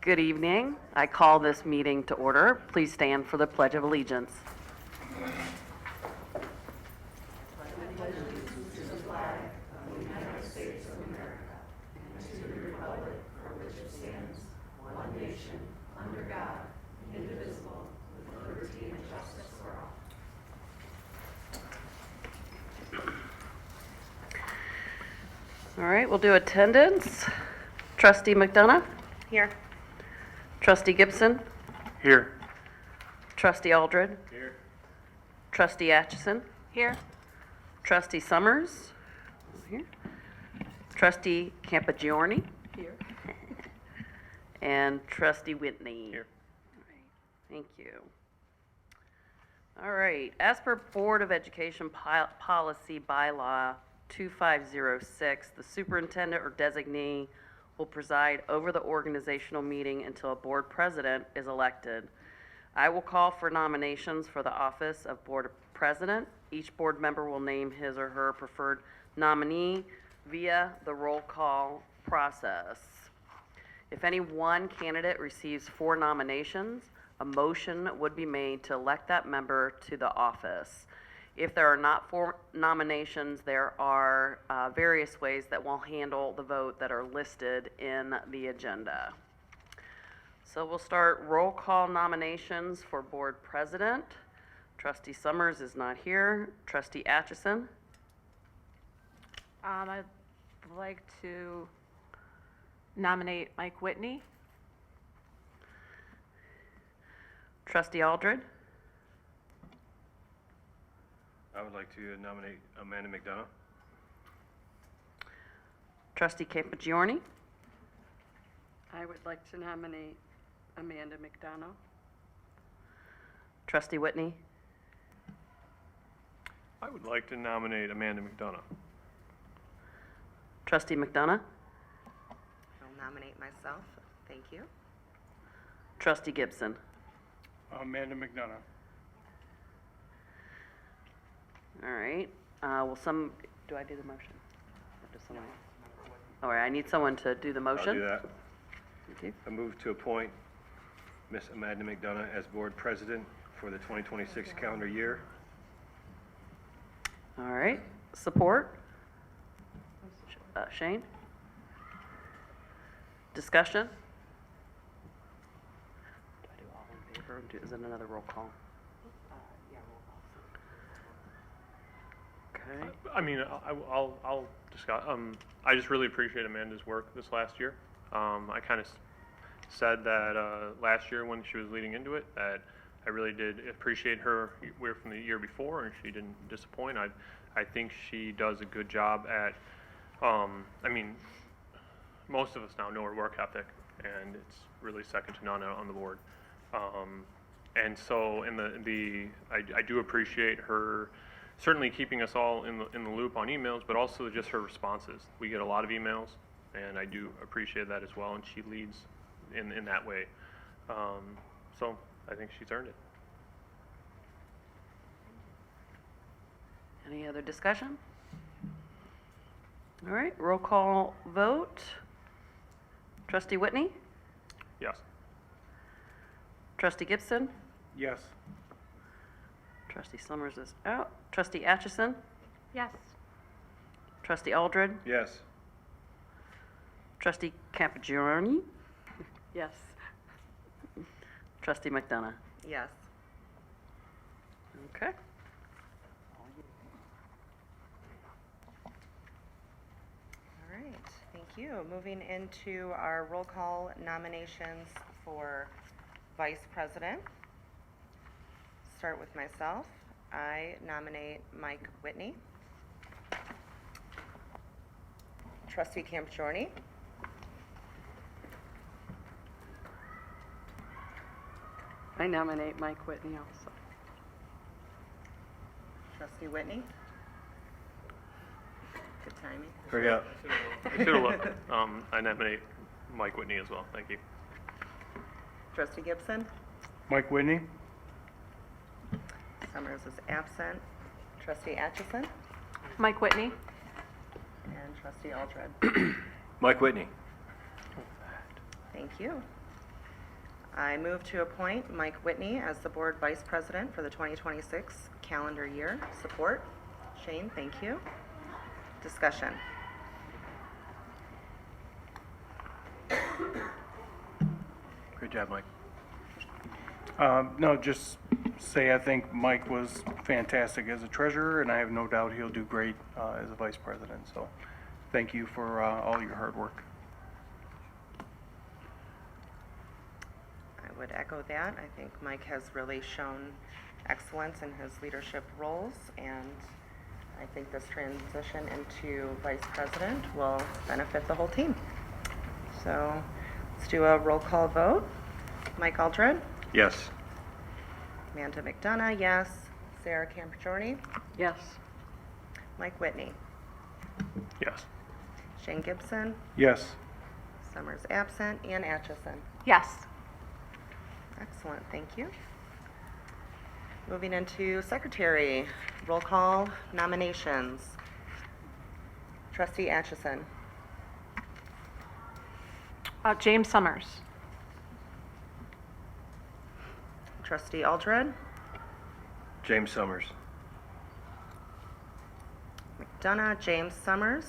Good evening. I call this meeting to order. Please stand for the Pledge of Allegiance. All right, we'll do attendance. Trustee McDonough? Here. Trustee Gibson? Here. Trustee Aldred? Here. Trustee Atchison? Here. Trustee Summers? Here. Trustee Campigiorni? Here. And Trustee Whitney? Here. All right, thank you. All right, as per Board of Education Policy Bylaw 2506, the superintendent or designee will preside over the organizational meeting until a board president is elected. I will call for nominations for the office of board president. Each board member will name his or her preferred nominee via the roll call process. If any one candidate receives 4 nominations, a motion would be made to elect that member to the office. If there are not 4 nominations, there are various ways that we'll handle the vote that are listed in the agenda. So we'll start roll call nominations for board president. Trustee Summers is not here. Trustee Atchison? I'd like to nominate Mike Whitney. Trustee Aldred? I would like to nominate Amanda McDonough. Trustee Campigiorni? I would like to nominate Amanda McDonough. Trustee Whitney? I would like to nominate Amanda McDonough. Trustee McDonough? I'll nominate myself. Thank you. Trustee Gibson? Amanda McDonough. All right, do I do the motion? Or does someone? All right, I need someone to do the motion. I'll do that. Thank you. I move to appoint Miss Amanda McDonough as board president for the 2026 calendar year. All right, support? Shane? Discussion? Do I do all in favor, or is it another roll call? Okay, I mean, I'll discuss. I just really appreciate Amanda's work this last year. I kind of said that last year when she was leading into it, that I really did appreciate her from the year before, and she didn't disappoint. I think she does a good job at. I mean, most of us now know her work ethic, and it's really second to none on the board. And so, I do appreciate her. Certainly keeping us all in the loop on emails, but also just her responses. We get a lot of emails, and I do appreciate that as well, and she leads in that way. So I think she's earned it. any other discussion? All right, roll call vote. Trustee Whitney? Yes. Trustee Gibson? Yes. Trustee Summers is out. Trustee Atchison? Yes. Trustee Aldred? Yes. Trustee Campigiorni? Yes. Trustee McDonough? Yes. Okay. All right. Thank you. Moving into our roll call nominations for vice president. Start with myself. I nominate Mike Whitney. Trustee Campigiorni. I nominate Mike Whitney also. Trustee Whitney. Good timing. Forget. I should have looked. I nominate Mike Whitney as well. Thank you. Trustee Gibson. Mike Whitney. Summers is absent. Trustee Atchison. Mike Whitney. And Trustee Aldred. Mike Whitney. Thank you. I move to appoint Mike Whitney as the board vice president for the 2026 calendar year. Support. Shane, thank you. Discussion. Great job, Mike. No, just say I think Mike was fantastic as a treasurer, and I have no doubt he'll do great as a vice president. So thank you for all your hard work. I would echo that. I think Mike has really shown excellence in his leadership roles, and I think this transition into vice president will benefit the whole team. So let's do a roll call vote. Mike Aldred, Yes. Amanda McDonough, yes. Sarah Campigiorni, Yes. Mike Whitney, Yes. Shane Gibson, Yes. Summers absent, Ann Atchison. Yes. Excellent, thank you. Moving into secretary, roll call nominations. Trustee Atchison, James Summers. Trustee Aldred, James Summers. McDonough, James Summers,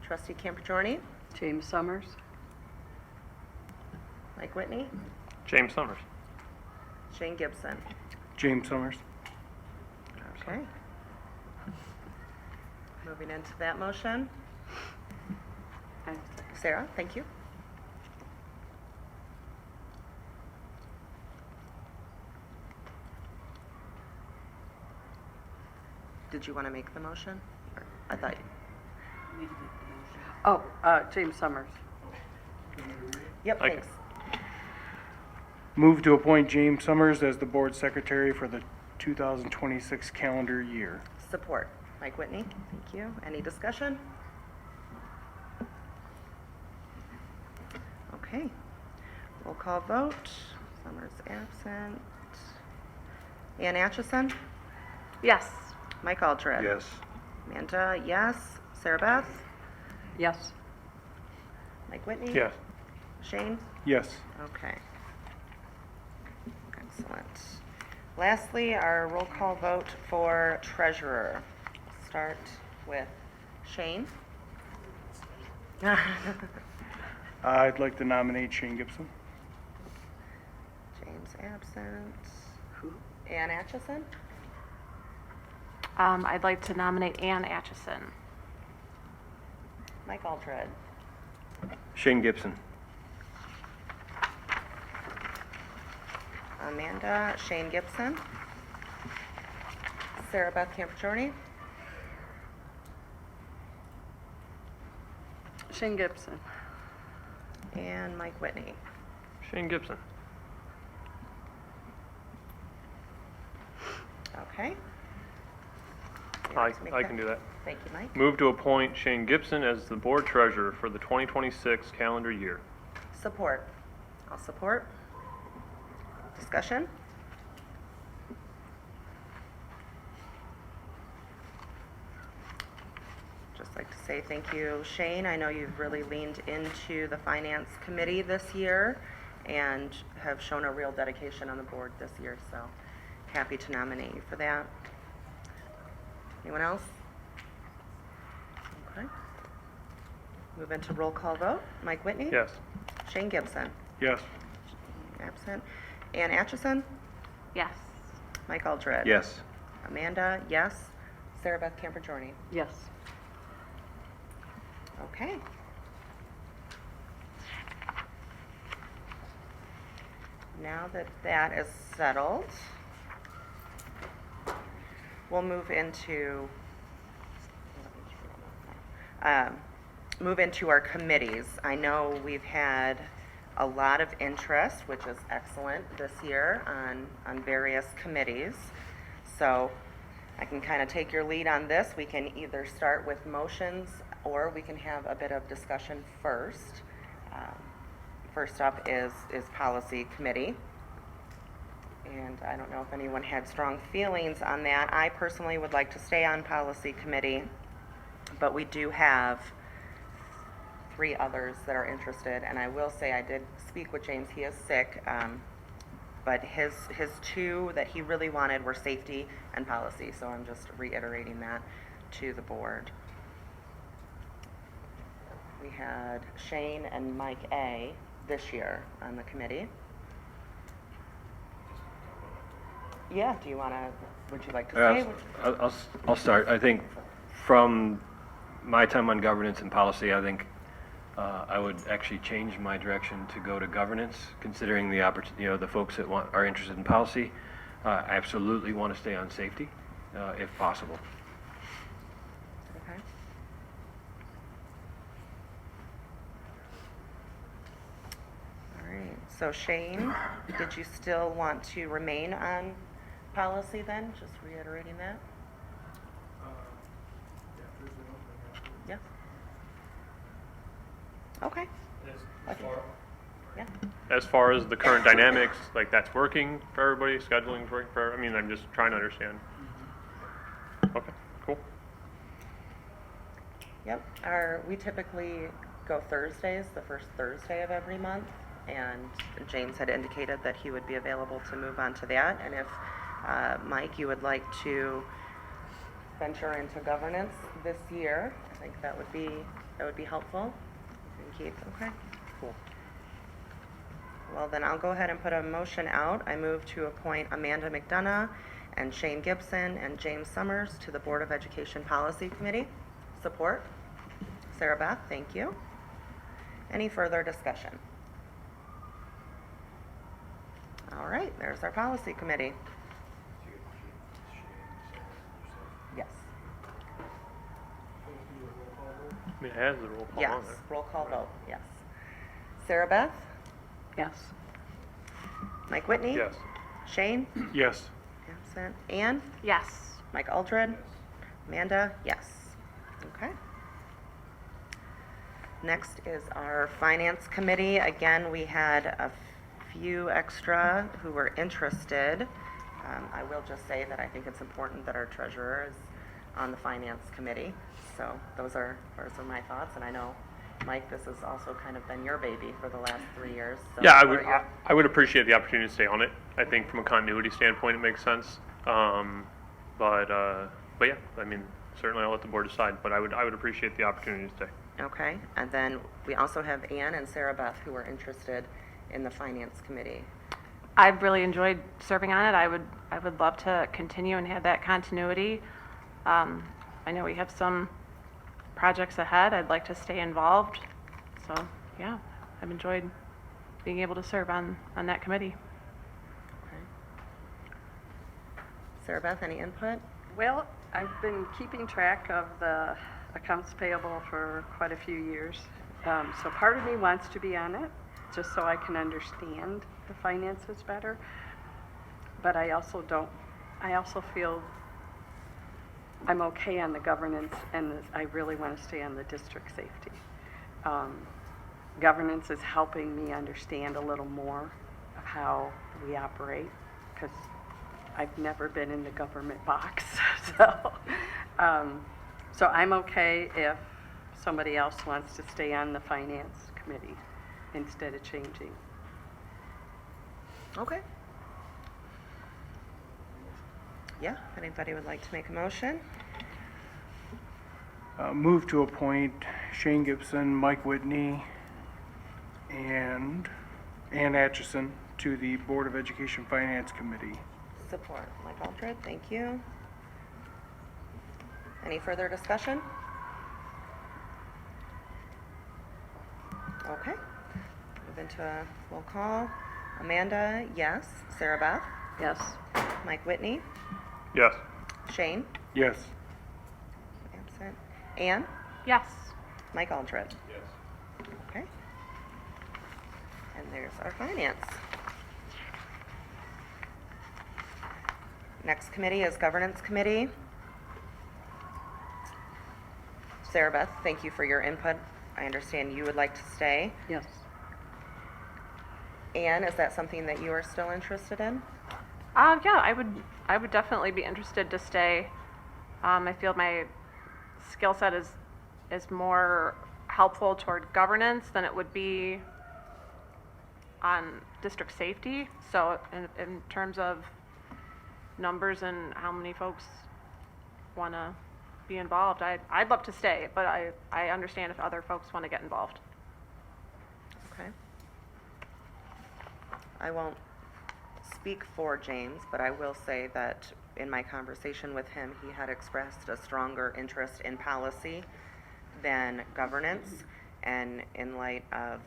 Trustee Campigiorni, James Summers. Mike Whitney, James Summers. Shane Gibson. James Summers. Okay. Moving into that motion. Sarah, thank you. Did you want to make the motion? Or- I thought, Oh, James Summers. yep, Okay. thanks. Move to appoint James Summers as the board secretary for the 2026 calendar year. Support. Mike Whitney, thank you. Any discussion? Okay. Roll call vote. Summers absent. Ann Atchison, Yes. Mike Aldred. Yes. Amanda, yes. Sarah Beth, Yes. Mike Whitney. Yes. Shane? Yes. Okay. Excellent. Lastly, our roll call vote for treasurer. Start with Shane. I'd like to nominate Shane Gibson. James absent. Ann Atchison? I'd like to nominate Ann Atchison. Mike Aldred. Shane Gibson. Amanda, Shane Gibson. Sarah Beth Campigiorni. Shane Gibson. And Mike Whitney. Shane Gibson. Okay. You I want to make that? can do that. Thank you, Mike. Move to appoint Shane Gibson as the board treasurer for the 2026 calendar year. Support. I'll support. Discussion? Just like to say thank you, Shane. I know you've really leaned into the finance committee this year and have shown a real dedication on the board this year, so happy to nominate you for that. Anyone else? Okay. Move into roll call vote. Mike Whitney? Yes. Shane Gibson? Yes. Absent. Ann Atchison? Yes. Mike Aldred? Yes. Amanda, yes. Sarah Beth Campigiorni? Yes. Okay. Now that that is settled, we'll move into our committees. I know we've had a lot of interest, which is excellent this year on various committees. So I can kind of take your lead on this. We can either start with motions or we can have a bit of discussion first. First up is policy committee. And I don't know if anyone had strong feelings on that. I personally would like to stay on policy committee, but we do have 3 others that are interested, and I will say I did speak with James. He is sick, but his 2 that he really wanted were safety and policy, so I'm just reiterating that to the board. We had Shane and Mike A. this year on the committee. Yeah, do you want to, would you like to say? I'll start. I think from my time on governance and policy, I think I would actually change my direction to go to governance, considering the the folks that are interested in policy. I absolutely want to stay on safety, if possible. Okay. All right, so Shane, did you still want to remain on policy then? Just reiterating that? Yeah. Okay. Okay. Yeah. As far as the current dynamics, like that's working for everybody, scheduling's working for, I mean, I'm just trying to understand. Okay, cool. Yep. We typically go Thursdays, the first Thursday of every month, and James had indicated that he would be available to move on to that. And if, Mike, you would like to venture into governance this year, I think that would be helpful. And Keith, okay? Cool. Well, then I'll go ahead and put a motion out. I move to appoint Amanda McDonough and Shane Gibson and James Summers to the Board of Education Policy Committee. Support? Sarah Beth, thank you. Any further discussion? All right, there's our policy committee. Yes. I mean, it has the roll call Yes, on there. roll call vote, yes. Sarah Beth? Yes. Mike Whitney? Yes. Shane? Yes. Absent. Ann? Yes. Mike Aldred? Amanda? Yes. Okay. Next is our Finance Committee. Again, we had a few extra who were interested. I will just say that I think it's important that our treasurer is on the Finance Committee. So those are my thoughts, and I know, Mike, this has also kind of been your baby for the last 3 years. So Yeah, what are your- I would appreciate the opportunity to stay on it. I think from a continuity standpoint, it makes sense. But yeah, I mean, certainly I'll let the board decide, but I would appreciate the opportunity to stay. Okay, and then we also have Ann and Sarah Beth who are interested in the Finance Committee. I've really enjoyed serving on it. I would love to continue and have that continuity. I know we have some projects ahead. I'd like to stay involved. So, yeah, I've enjoyed being able to serve on that committee. Okay. Sarah Beth, any input? Well, I've been keeping track of the accounts payable for quite a few years. So part of me wants to be on it, just so I can understand the finances better. But I also feel I'm okay on the governance, and I really want to stay on the district safety. Governance is helping me understand a little more of how we operate, because I've never been in the government box. So I'm okay if somebody else wants to stay on the Finance Committee instead of changing. Okay. Yeah, if anybody would like to make a motion? Move to appoint Shane Gibson, Mike Whitney, and Ann Atchison to the Board of Education Finance Committee. Support. Mike Aldred, thank you. Any further discussion? Okay. Move into a roll call. Amanda, yes. Sarah Beth? Yes. Mike Whitney? Yes. Shane? Yes. Absent. Ann? Yes. Mike Aldred? Yes. Okay. And there's our finance. Next committee is Governance Committee. Sarah Beth, thank you for your input. I understand you would like to stay. Yes. Ann, is that something that you are still interested in? Yeah, I would definitely be interested to stay. I feel my skill set is more helpful toward governance than it would be on district safety. So in terms of numbers and how many folks want to be involved, I'd love to stay, but I understand if other folks want to get involved. Okay. I won't speak for James, but I will say that in my conversation with him, he had expressed a stronger interest in policy than governance. And in light of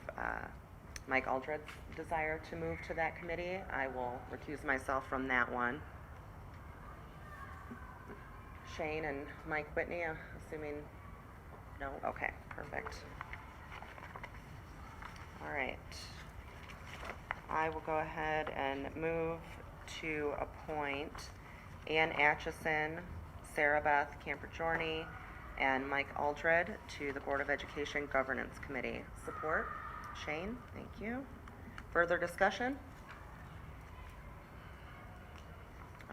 Mike Aldred's desire to move to that committee, I will recuse myself from that one. Shane and Mike Whitney, assuming, no? Okay, perfect. All right. I will go ahead and move to appoint Ann Atchison, Sarah Beth Camper-Jorney, and Mike Aldred to the Board of Education Governance Committee. Support? Shane, thank you. Further discussion?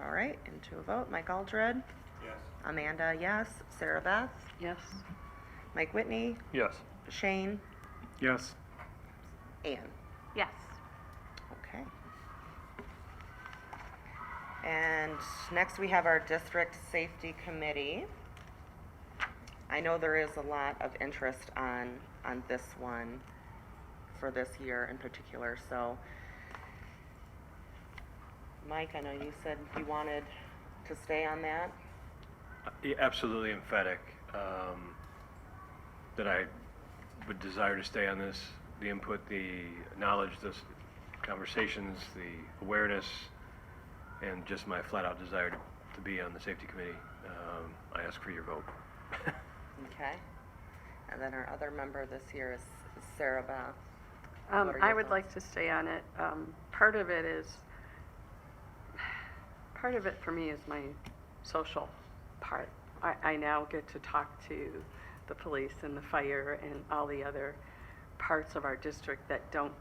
All right, into a vote. Mike Aldred? Yes. Amanda, yes. Sarah Beth? Yes. Mike Whitney? Yes. Shane? Yes. Ann? Yes. Okay. And next we have our District Safety Committee. I know there is a lot of interest on this one for this year in particular, so. Mike, I know you said you wanted to stay on that. Yeah, absolutely emphatic that I would desire to stay on this. The input, the knowledge, the conversations, the awareness, and just my flat-out desire to be on the safety committee. I ask for your vote. Okay. And then our other member this year is Sarah Beth. What are I your would like thoughts? to stay on it. Part of it for me is my social part. I now get to talk to the police and the fire and all the other parts of our district that don't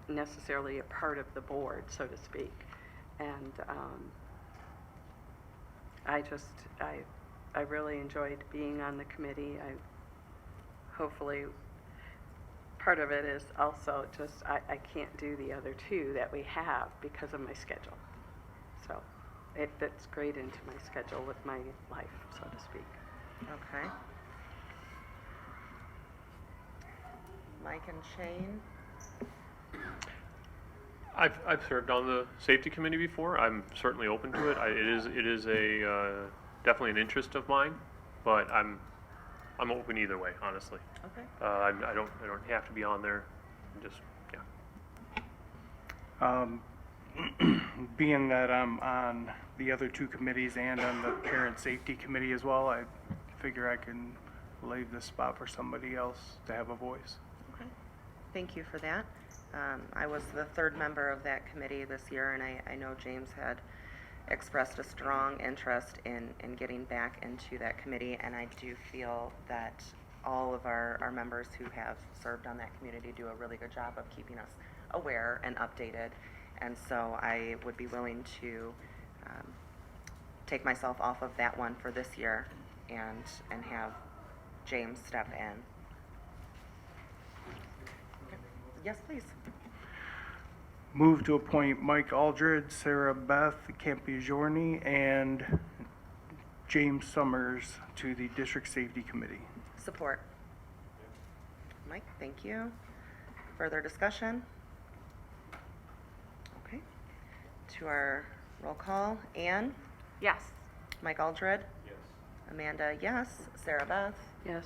necessarily a part of the board, so to speak. And I really enjoyed being on the committee. Hopefully, part of it is also just I can't do the other two that we have because of my schedule. So it fits great into my schedule with my life, so to speak. Okay. Mike and Shane? I've served on the safety committee before. I'm certainly open to it. It is a definitely an interest of mine, but I'm open either way, honestly. Okay. I don't have to be on there. Just yeah. Being that I'm on the other two committees and on the parent safety committee as well, I figure I can leave this spot for somebody else to have a voice. Okay. Thank you for that. I was the third member of that committee this year, and I know James had expressed a strong interest in getting back into that committee, and I do feel that all of our members who have served on that community do a really good job of keeping us aware and updated. And so I would be willing to take myself off of that one for this year and have James step in. Yes, please. Move to appoint Mike Aldred, Sarah Beth Campigiorni, and James Summers to the District Safety Committee. Support. Mike, thank you. Further discussion? Okay. To our roll call. Ann? Yes. Mike Aldred? Yes. Amanda, yes. Sarah Beth? Yes.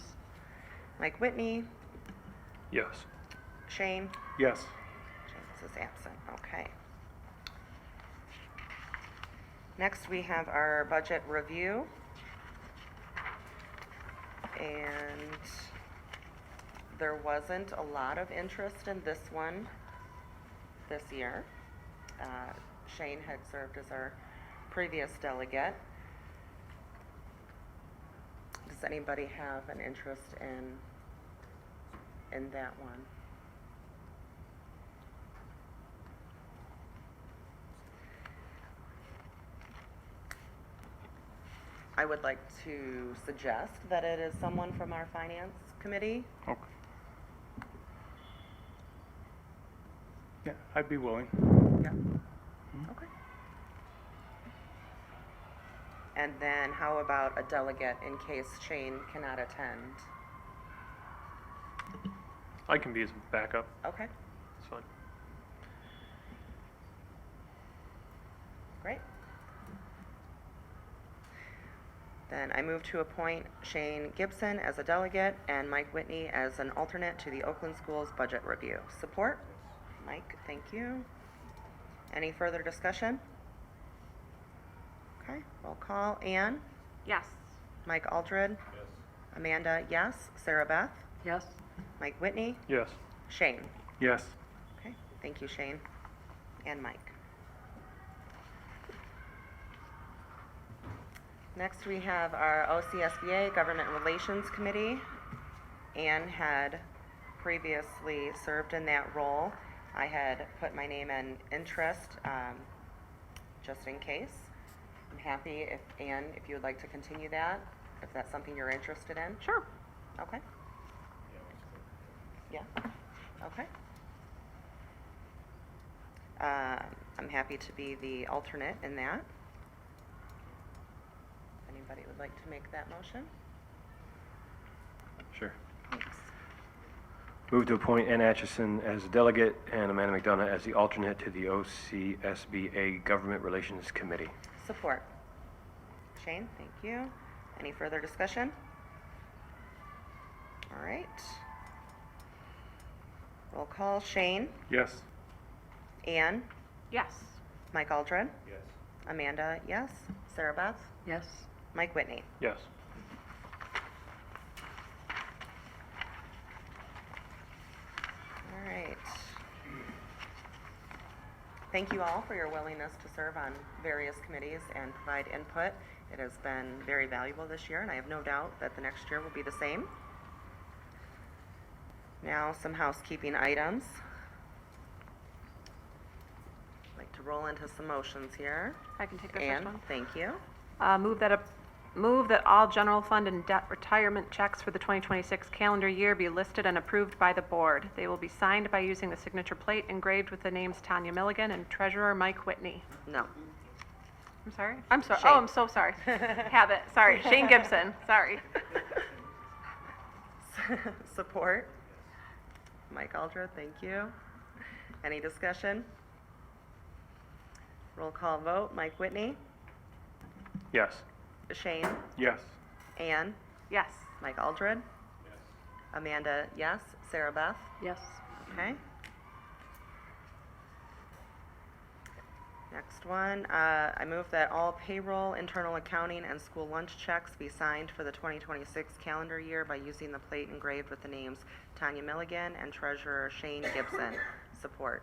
Mike Whitney? Yes. Shane? Yes. James is absent. Okay. Next, we have our budget review. And there wasn't a lot of interest in this one this year. Shane had served as our previous delegate. Does anybody have an interest in that one? I would like to suggest that it is someone from our finance committee. Okay. Yeah, I'd be willing. Yeah. Okay. And then how about a delegate in case Shane cannot attend? I can be his backup. Okay, It's fine. great. Then I move to appoint Shane Gibson as a delegate and Mike Whitney as an alternate to the Oakland Schools Budget Review. Support? Mike, thank you. Any further discussion? Okay, roll call. Ann? Yes. Mike Aldred? Amanda, yes. Sarah Beth? Yes. Mike Whitney? Yes. Shane? Yes. Okay, thank you, Shane. And Mike. Next, we have our OCSBA Government Relations Committee. Ann had previously served in that role. I had put my name in interest, just in case. I'm happy if, Ann, if you would like to continue that, if that's something you're interested in. Sure. Okay. Yeah, okay. I'm happy to be the alternate in that. Anybody would like to make that motion? Sure. Thanks. Move to appoint Ann Atchison as a delegate and Amanda McDonough as the alternate to the OCSBA Government Relations Committee. Support. Shane, thank you. Any further discussion? All right. Roll call. Shane, Yes. Ann, Yes. Mike Aldred. Yes. Amanda, yes. Sarah Beth, Yes. Mike Whitney. Yes. All right. Thank you all for your willingness to serve on various committees and provide input. It has been very valuable this year, and I have no doubt that the next year will be the same. Now, some housekeeping items. I'd like to roll into some motions here. I can take the first Ann, one. thank you. Move that all general fund and debt retirement checks for the 2026 calendar year be listed and approved by the board. They will be signed by using the signature plate engraved with the names Tanya Milligan and Treasurer Mike Whitney. No. I'm sorry? I'm sorry. Shane. Oh, I'm so sorry. Have it. Sorry. Shane Gibson. Sorry. Support? Mike Aldred, thank you. Any discussion? Roll call vote. Mike Whitney? Yes. Shane? Yes. Ann? Yes. Mike Aldred? Yes. Amanda, yes. Sarah Beth? Yes. Okay. Next one, I move that all payroll, internal accounting, and school lunch checks be signed for the 2026 calendar year by using the plate engraved with the names Tanya Milligan and Treasurer Shane Gibson. Support.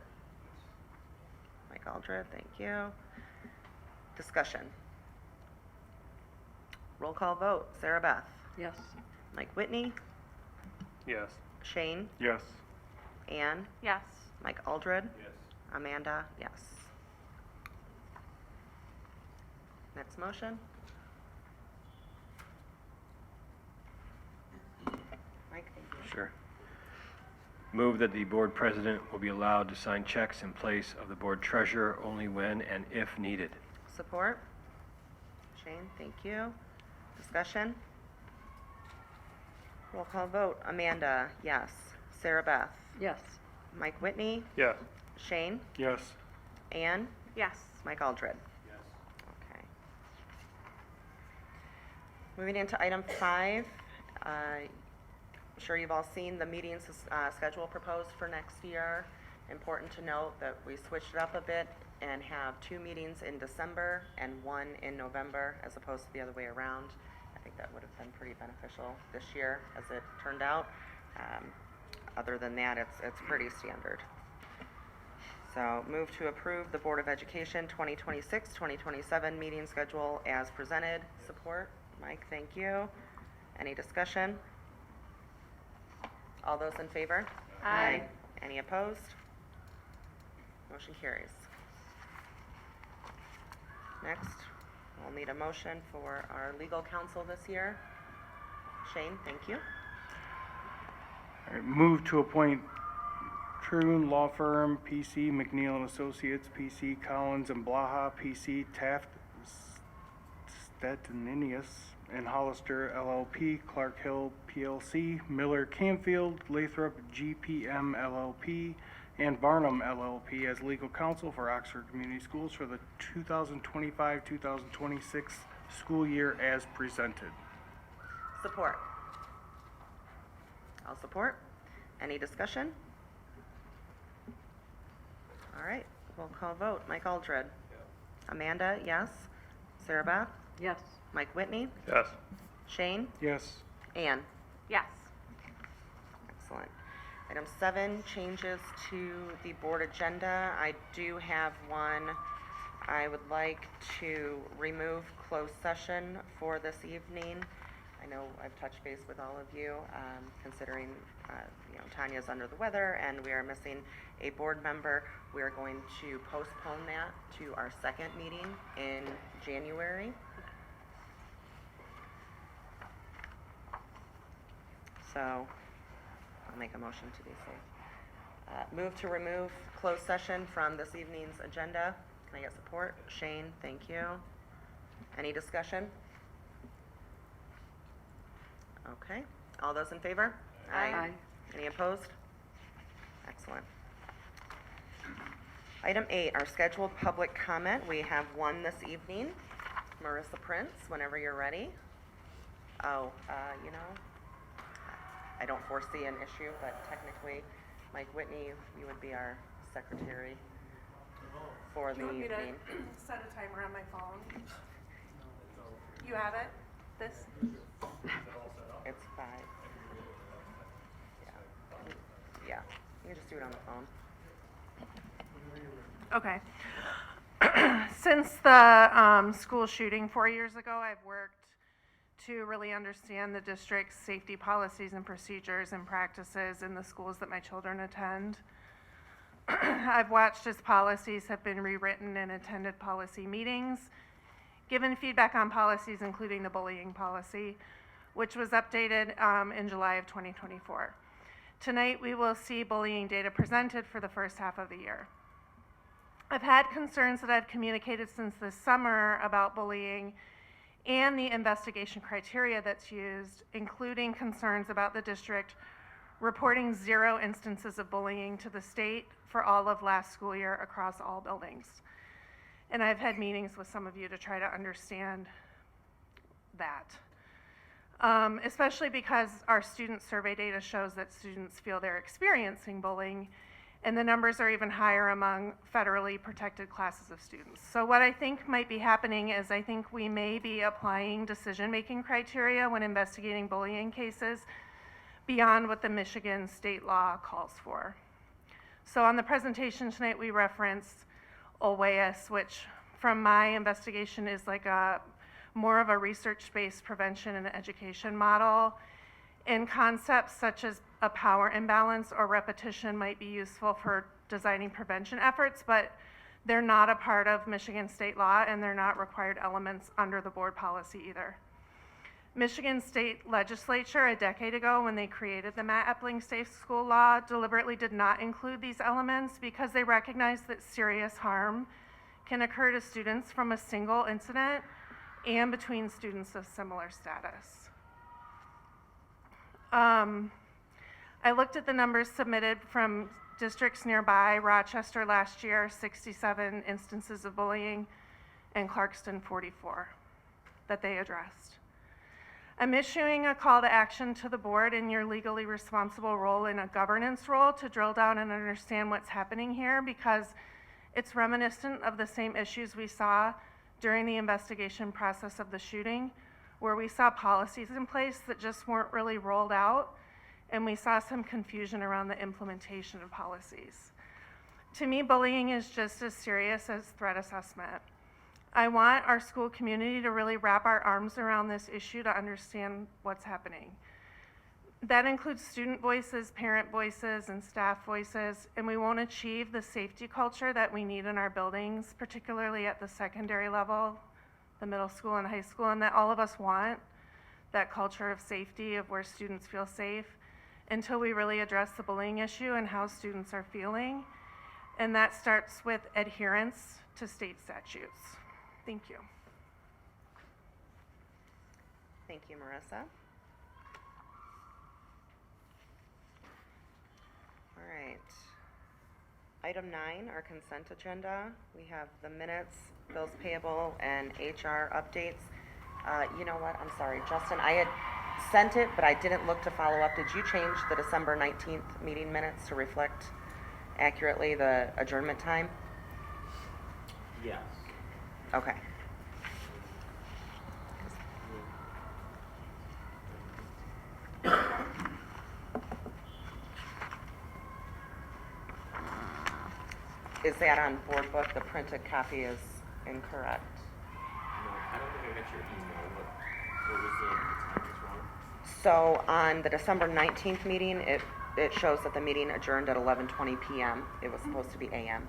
Mike Aldred, thank you. Discussion. Roll call vote. Sarah Beth. Yes. Mike Whitney. Yes. Shane. Yes. Yes. Ann. Mike Aldred. Yes. Amanda, yes. Next motion. Mike, thank you. Sure. Move that the board president will be allowed to sign checks in place of the board treasurer only when and if needed. Support? Shane, thank you. Discussion? Roll call vote. Amanda, yes. Sarah Beth. Yes. Mike Whitney. Yes. Shane. Yes. Ann. Yes. Mike Aldred. Yes. Okay. Moving into item 5. I'm sure you've all seen the meetings schedule proposed for next year. Important to note that we switched it up a bit and have 2 meetings in December and 1 in November as opposed to the other way around. I think that would have been pretty beneficial this year as it turned out. Other than that, it's pretty standard. So move to approve the Board of Education 2026-2027 meeting schedule as presented. Support? Mike, thank you. Any discussion? All those in favor? Aye. Any opposed? Motion carries. Next, we'll need a motion for our legal counsel this year. Shane, thank you. All right, move to appoint Troon Law Firm, PC McNeil and Associates, PC Collins and Blaha, PC Taft Statinius and Hollister LLP, Clark Hill PLC, Miller Canfield, Lathrop GPM LLP, and Barnum LLP as legal counsel for Oxford Community Schools for the 2025-2026 school year as presented. Support. I'll support. Any discussion? All right, roll call vote. Mike Aldred. Amanda, yes. Sarah Beth? Yes. Mike Whitney? Yes. Shane? Yes. Ann? Yes. Excellent. Item 7, changes to the board agenda. I do have one. I would like to remove closed session for this evening. I know I've touched base with all of you, considering, Tanya's under the weather and we are missing a board member. We are going to postpone that to our second meeting in January. So, I'll make a motion to do so. Move to remove closed session from this evening's agenda. Can I get support? Shane, thank you. Any discussion? Okay, all those in favor? Aye. Any opposed? Excellent. Item 8, our scheduled public comment. We have one this evening. Marissa Prince, whenever you're ready. Oh, I don't foresee an issue, but technically, Mike Whitney, you would be our secretary for the Do you want me evening. to set a timer on my phone? You have it? This? It's 5. Yeah, you can just do it on the phone. Okay. Since the school shooting 4 years ago, I've worked to really understand the district's safety policies and procedures and practices in the schools that my children attend. I've watched as policies have been rewritten and attended policy meetings, given feedback on policies, including the bullying policy, which was updated in July of 2024. Tonight, we will see bullying data presented for the first half of the year. I've had concerns that I've communicated since this summer about bullying and the investigation criteria that's used, including concerns about the district reporting 0 instances of bullying to the state for all of last school year across all buildings. And I've had meetings with some of you to try to understand that. Especially because our student survey data shows that students feel they're experiencing bullying, and the numbers are even higher among federally protected classes of students. So what I think might be happening is I think we may be applying decision-making criteria when investigating bullying cases beyond what the Michigan state law calls for. So on the presentation tonight, we reference OWAS, which from my investigation is like more of a research-based prevention and education model. And concepts such as a power imbalance or repetition might be useful for designing prevention efforts, but they're not a part of Michigan state law and they're not required elements under the board policy either. Michigan state legislature a decade ago, when they created the Matt Epling Safe School Law, deliberately did not include these elements because they recognized that serious harm can occur to students from a single incident and between students of similar status. I looked at the numbers submitted from districts nearby. Rochester last year, 67 instances of bullying, and Clarkston, 44 that they addressed. I'm issuing a call to action to the board in your legally responsible role in a governance role to drill down and understand what's happening here, because it's reminiscent of the same issues we saw during the investigation process of the shooting, where we saw policies in place that just weren't really rolled out, and we saw some confusion around the implementation of policies. To me, bullying is just as serious as threat assessment. I want our school community to really wrap our arms around this issue to understand what's happening. That includes student voices, parent voices, and staff voices, and we won't achieve the safety culture that we need in our buildings, particularly at the secondary level, the middle school and high school, and that all of us want that culture of safety, of where students feel safe, until we really address the bullying issue and how students are feeling. And that starts with adherence to state statutes. Thank you. Thank you, Marissa. All right. Item 9, our consent agenda. We have the minutes, bills payable, and HR updates. You know what, I'm sorry, Justin, I had sent it, but I didn't look to follow up. Did you change the December 19th meeting minutes to reflect accurately the adjournment time? Yes. Okay. Is that on board book? The printed copy is incorrect. No, I don't think I got your email. What was the time was wrong? So on the December 19th meeting, it shows that the meeting adjourned at 11:20 PM. It was supposed to be AM.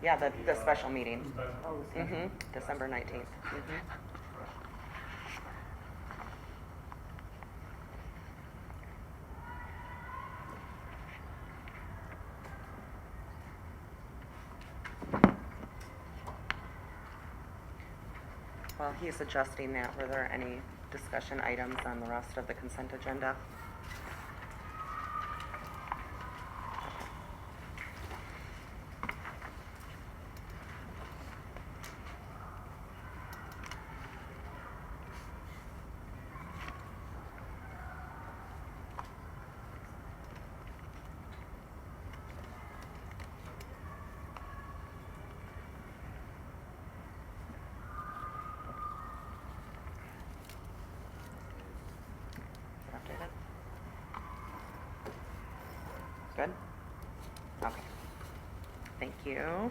Yeah, the special meeting. December 19th. While he's adjusting that, were there any discussion items on the rest of the consent agenda? Updated? Good? Okay. Thank you.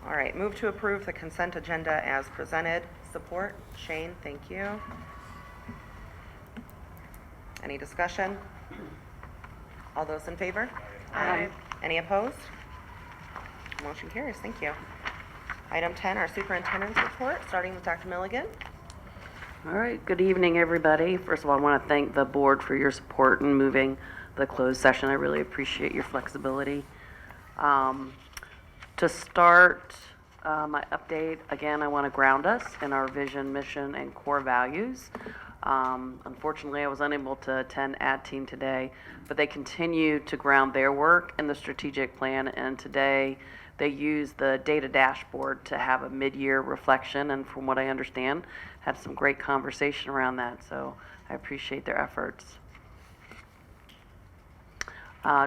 All right, move to approve the consent agenda as presented. Support, Shane, thank you. Any discussion? All those in favor? Aye. Any opposed? Motion carries, thank you. Item 10, our superintendent's report, starting with Dr. Milligan. All right, good evening, everybody. First of all, I want to thank the board for your support in moving the closed session. I really appreciate your flexibility. To start my update, again, I want to ground us in our vision, mission, and core values. Unfortunately, I was unable to attend Ad Team today, but they continue to ground their work in the strategic plan, and today they use the data dashboard to have a mid-year reflection, and from what I understand, had some great conversation around that, so I appreciate their efforts.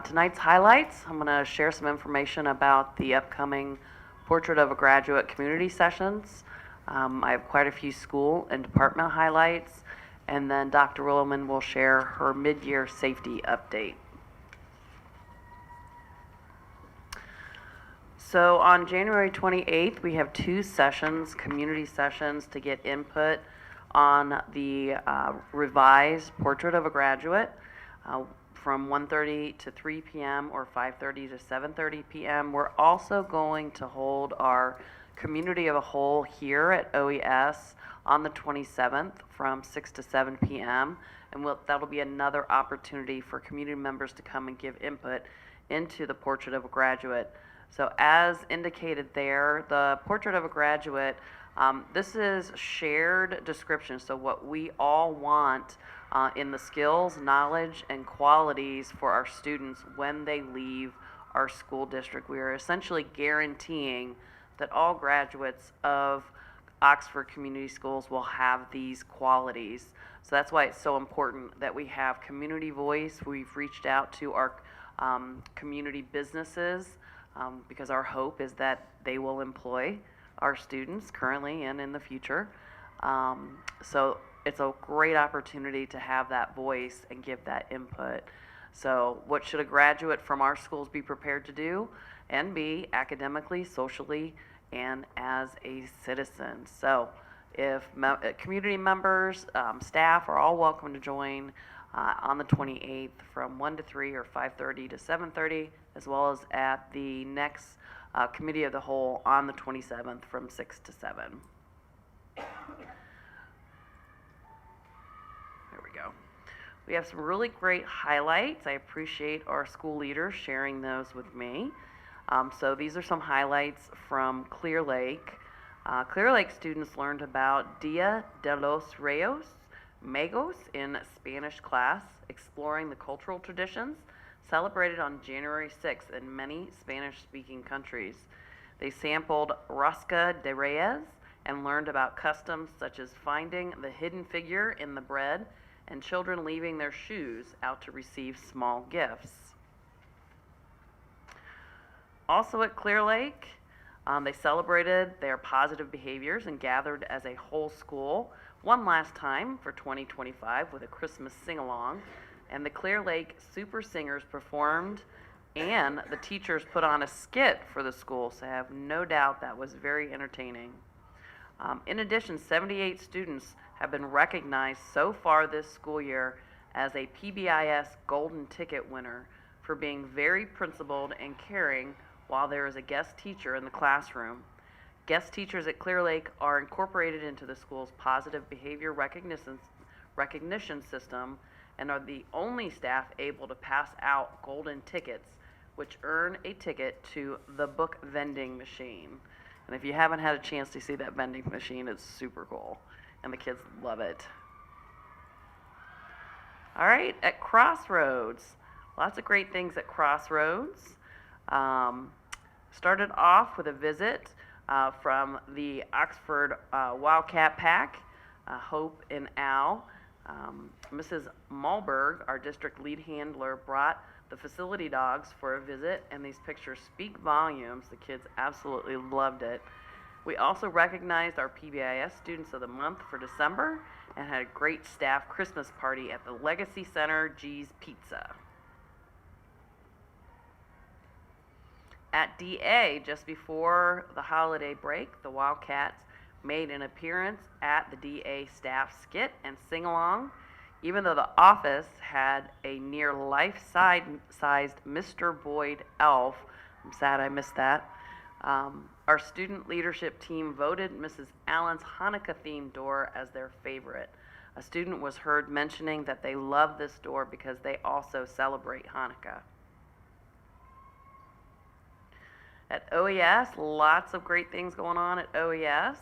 Tonight's highlights, I'm going to share some information about the upcoming Portrait of a Graduate community sessions. I have quite a few school and department highlights, and then Dr. Williman will share her mid-year safety update. So on January 28th, we have 2 sessions, community sessions, to get input on the revised Portrait of a Graduate from 1:30 to 3 p.m. or 5:30 to 7:30 p.m. We're also going to hold our community of a whole here at OES on the 27th from 6 to 7 p.m. And that'll be another opportunity for community members to come and give input into the Portrait of a Graduate. So as indicated there, the Portrait of a Graduate, this is shared description. So what we all want in the skills, knowledge, and qualities for our students when they leave our school district. We are essentially guaranteeing that all graduates of Oxford Community Schools will have these qualities. So that's why it's so important that we have community voice. We've reached out to our community businesses because our hope is that they will employ our students currently and in the future. So it's a great opportunity to have that voice and give that input. So what should a graduate from our schools be prepared to do and be academically, socially, and as a citizen? So if community members, staff are all welcome to join on the 28th from 1 to 3 or 5:30 to 7:30. as well as at the next Committee of the Whole on the 27th from 6 to 7. There we go. We have some really great highlights. I appreciate our school leaders sharing those with me. So these are some highlights from Clear Lake. Clear Lake students learned about Dia de los Reyes Magos in Spanish class, exploring the cultural traditions celebrated on January 6th in many Spanish-speaking countries. They sampled Rosca de Reyes and learned about customs such as finding the hidden figure in the bread and children leaving their shoes out to receive small gifts. Also at Clear Lake, they celebrated their positive behaviors and gathered as a whole school one last time for 2025 with a Christmas sing-along. And the Clear Lake Super Singers performed, and the teachers put on a skit for the school, so I have no doubt that was very entertaining. In addition, 78 students have been recognized so far this school year as a PBIS Golden Ticket winner for being very principled and caring while there is a guest teacher in the classroom. Guest teachers at Clear Lake are incorporated into the school's positive behavior recognition system and are the only staff able to pass out golden tickets, which earn a ticket to the book vending machine. And if you haven't had a chance to see that vending machine, it's super cool, and the kids love it. All right, at Crossroads, lots of great things at Crossroads. Started off with a visit from the Oxford Wildcat Pack, Hope and Al. Mrs. Malberg, our district lead handler, brought the facility dogs for a visit, and these pictures speak volumes. The kids absolutely loved it. We also recognized our PBIS Students of the Month for December and had a great staff Christmas party at the Legacy Center G's Pizza. At DA, just before the holiday break, the Wildcats made an appearance at the DA staff skit and sing-along. Even though the office had a near life-sized Mr. Boyd elf, I'm sad I missed that, our student leadership team voted Mrs. Allen's Hanukkah-themed door as their favorite. A student was heard mentioning that they love this door because they also celebrate Hanukkah. At OES, lots of great things going on at OES.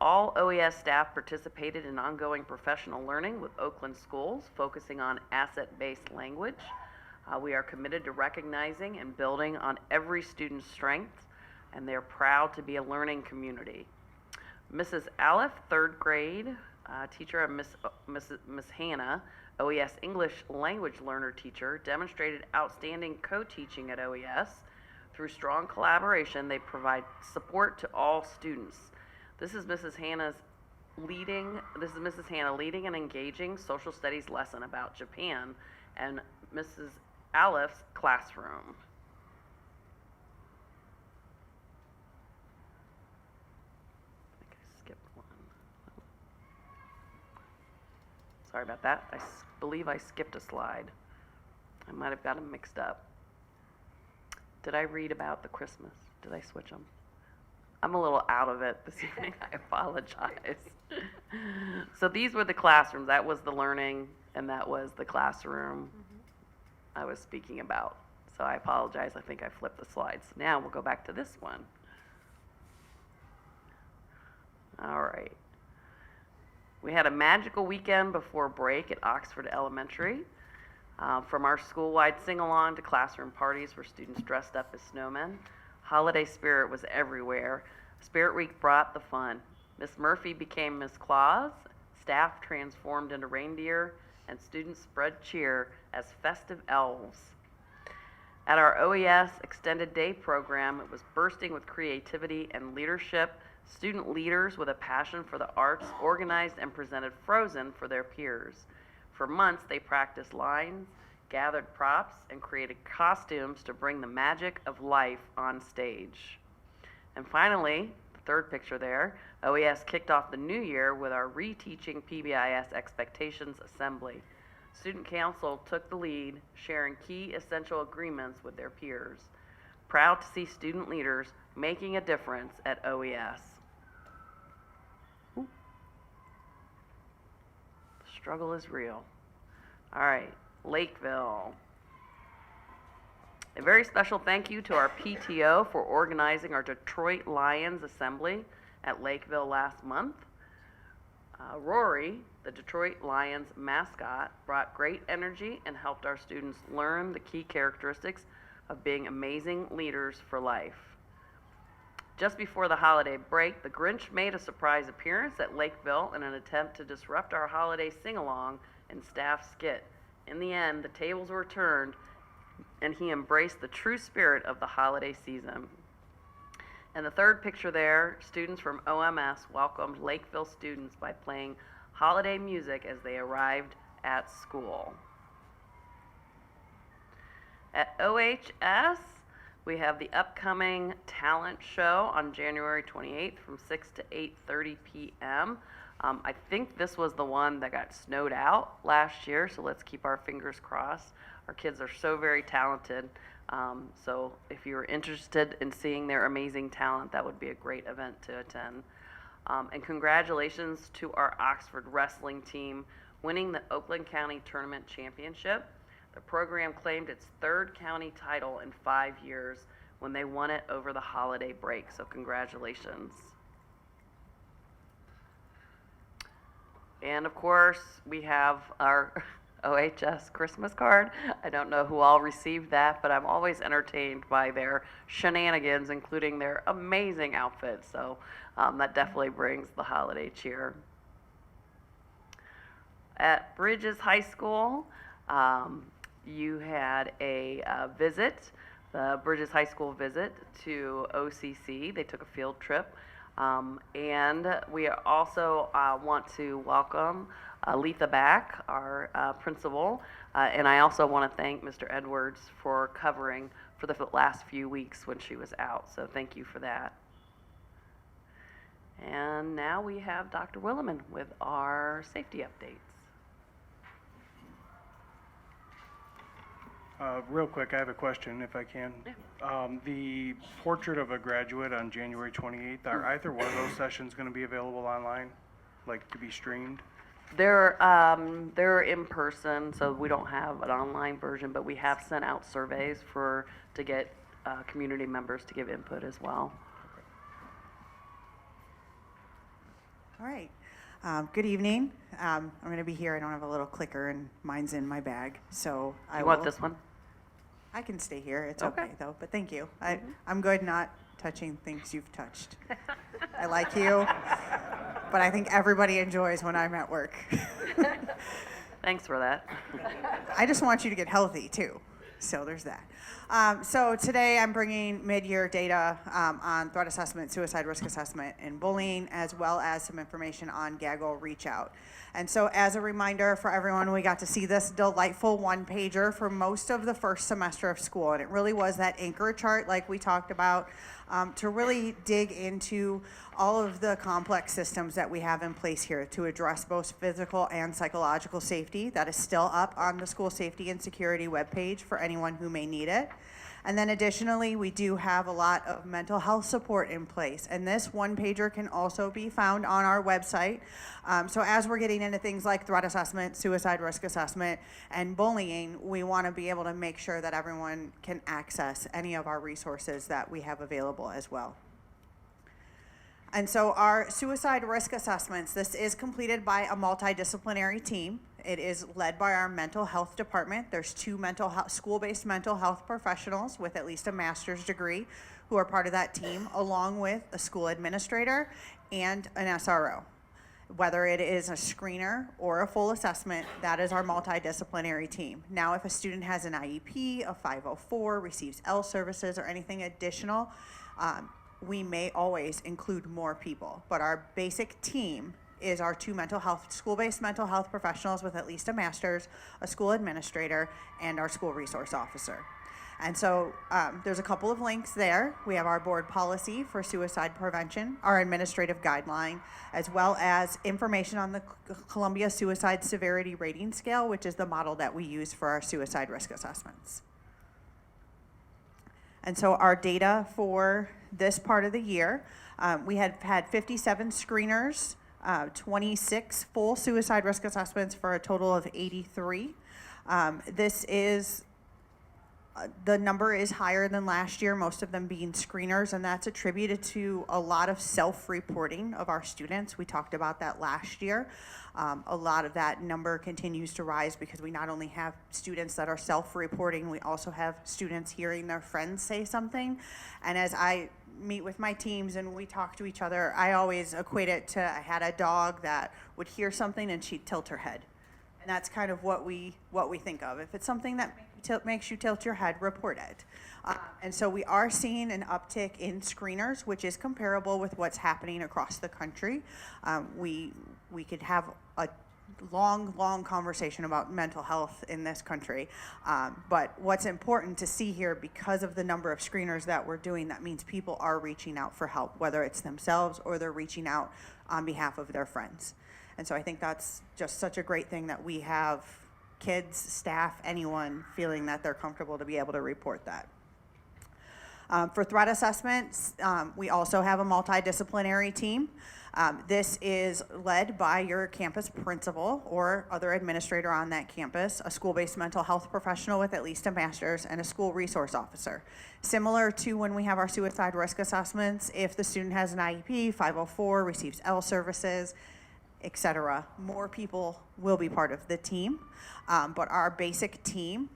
All OES staff participated in ongoing professional learning with Oakland schools, focusing on asset-based language. We are committed to recognizing and building on every student's strengths, and they're proud to be a learning community. Mrs. Aleph, third grade teacher, and Miss Hannah, OES English language learner teacher, demonstrated outstanding co-teaching at OES. Through strong collaboration, they provide support to all students. This is Mrs. Hannah leading an engaging social studies lesson about Japan and Mrs. Aleph's classroom. I think I skipped one. Sorry about that. I believe I skipped a slide. I might have got them mixed up. Did I read about the Christmas? Did I switch them? I'm a little out of it this evening. I apologize. So these were the classrooms. That was the learning, and that was the classroom I was speaking about. So I apologize. I think I flipped the slides. Now we'll go back to this one. All right. We had a magical weekend before break at Oxford Elementary. From our school-wide sing-along to classroom parties where students dressed up as snowmen, holiday spirit was everywhere. Spirit Week brought the fun. Miss Murphy became Miss Claus, staff transformed into reindeer, and students spread cheer as festive elves. At our OES Extended Day program, it was bursting with creativity and leadership. Student leaders with a passion for the arts organized and presented Frozen for their peers. For months, they practiced lines, gathered props, and created costumes to bring the magic of life on stage. And finally, the third picture there, OES kicked off the new year with our Reteaching PBIS Expectations Assembly. Student Council took the lead, sharing key essential agreements with their peers. Proud to see student leaders making a difference at OES. Ooh. The struggle is real. All right, Lakeville. A very special thank you to our PTO for organizing our Detroit Lions Assembly at Lakeville last month. Rory, the Detroit Lions mascot, brought great energy and helped our students learn the key characteristics of being amazing leaders for life. Just before the holiday break, the Grinch made a surprise appearance at Lakeville in an attempt to disrupt our holiday sing-along and staff skit. In the end, the tables were turned and he embraced the true spirit of the holiday season. And the third picture there, students from OMS welcomed Lakeville students by playing holiday music as they arrived at school. At OHS, we have the upcoming talent show on January 28th from 6 to 8:30 p.m. I think this was the one that got snowed out last year, so let's keep our fingers crossed. Our kids are so very talented, so if you're interested in seeing their amazing talent, that would be a great event to attend. And congratulations to our Oxford wrestling team winning the Oakland County Tournament Championship. The program claimed its third county title in 5 years when they won it over the holiday break, so congratulations. And of course, we have our OHS Christmas card. I don't know who all received that, but I'm always entertained by their shenanigans, including their amazing outfits. So that definitely brings the holiday cheer. At Bridges High School, you had a visit, the Bridges High School visit to OCC. They took a field trip. And we also want to welcome Letha back, our principal, and I also want to thank Mr. Edwards for covering for the last few weeks when she was out, so thank you for that. And now we have Dr. Williman with our safety updates. Real quick, I have a question if I can. The portrait of a graduate on January 28th, are either one of those sessions going to be available online, like to be streamed? They're in person, so we don't have an online version, but we have sent out surveys to get community members to give input as well. All right. Good evening. I'm going to be here. I don't have a little clicker, and mine's in my bag, so I You will. want this one? I can stay here. It's Okay. okay, though. But thank you. I'm good not touching things you've touched. I like you, but I think everybody enjoys when I'm at work. Thanks for that. I just want you to get healthy too. So there's that. So today I'm bringing mid-year data on threat assessment, suicide risk assessment, and bullying, as well as some information on Gaggle Reach Out. And so as a reminder for everyone, we got to see this delightful one-pager for most of the first semester of school. And it really was that anchor chart like we talked about to really dig into all of the complex systems that we have in place here to address both physical and psychological safety. That is still up on the school safety and security webpage for anyone who may need it. And then additionally, we do have a lot of mental health support in place. And this one pager can also be found on our website. So as we're getting into things like threat assessment, suicide risk assessment, and bullying, we want to be able to make sure that everyone can access any of our resources that we have available as well. And so our suicide risk assessments, this is completed by a multidisciplinary team. It is led by our mental health department. There's 2 school-based mental health professionals with at least a master's degree who are part of that team, along with a school administrator and an SRO. Whether it is a screener or a full assessment, that is our multidisciplinary team. Now, if a student has an IEP, a 504, receives L services, or anything additional, we may always include more people, but our basic team is our 2 school-based mental health professionals with at least a master's, a school administrator, and our school resource officer. And so there's a couple of links there. We have our board policy for suicide prevention, our administrative guideline, as well as information on the Columbia Suicide Severity Rating Scale, which is the model that we use for our suicide risk assessments. And so our data for this part of the year, we had 57 screeners, 26 full suicide risk assessments for a total of 83. This is the number is higher than last year, most of them being screeners, and that's attributed to a lot of self-reporting of our students. We talked about that last year. A lot of that number continues to rise because we not only have students that are self-reporting, we also have students hearing their friends say something. And as I meet with my teams and we talk to each other, I always equate it to I had a dog that would hear something and she'd tilt her head. And that's kind of what we think of. If it's something that makes you tilt your head, report it. And so we are seeing an uptick in screeners, which is comparable with what's happening across the country. We could have a long conversation about mental health in this country. But what's important to see here, because of the number of screeners that we're doing, that means people are reaching out for help, whether it's themselves or they're reaching out on behalf of their friends. And so I think that's just such a great thing that we have kids, staff, anyone feeling that they're comfortable to be able to report that. For threat assessments, we also have a multidisciplinary team. This is led by your campus principal or other administrator on that campus, a school-based mental health professional with at least a master's, and a school resource officer. Similar to when we have our suicide risk assessments, if the student has an IEP, 504, receives L services, etc., more people will be part of the team. But our basic team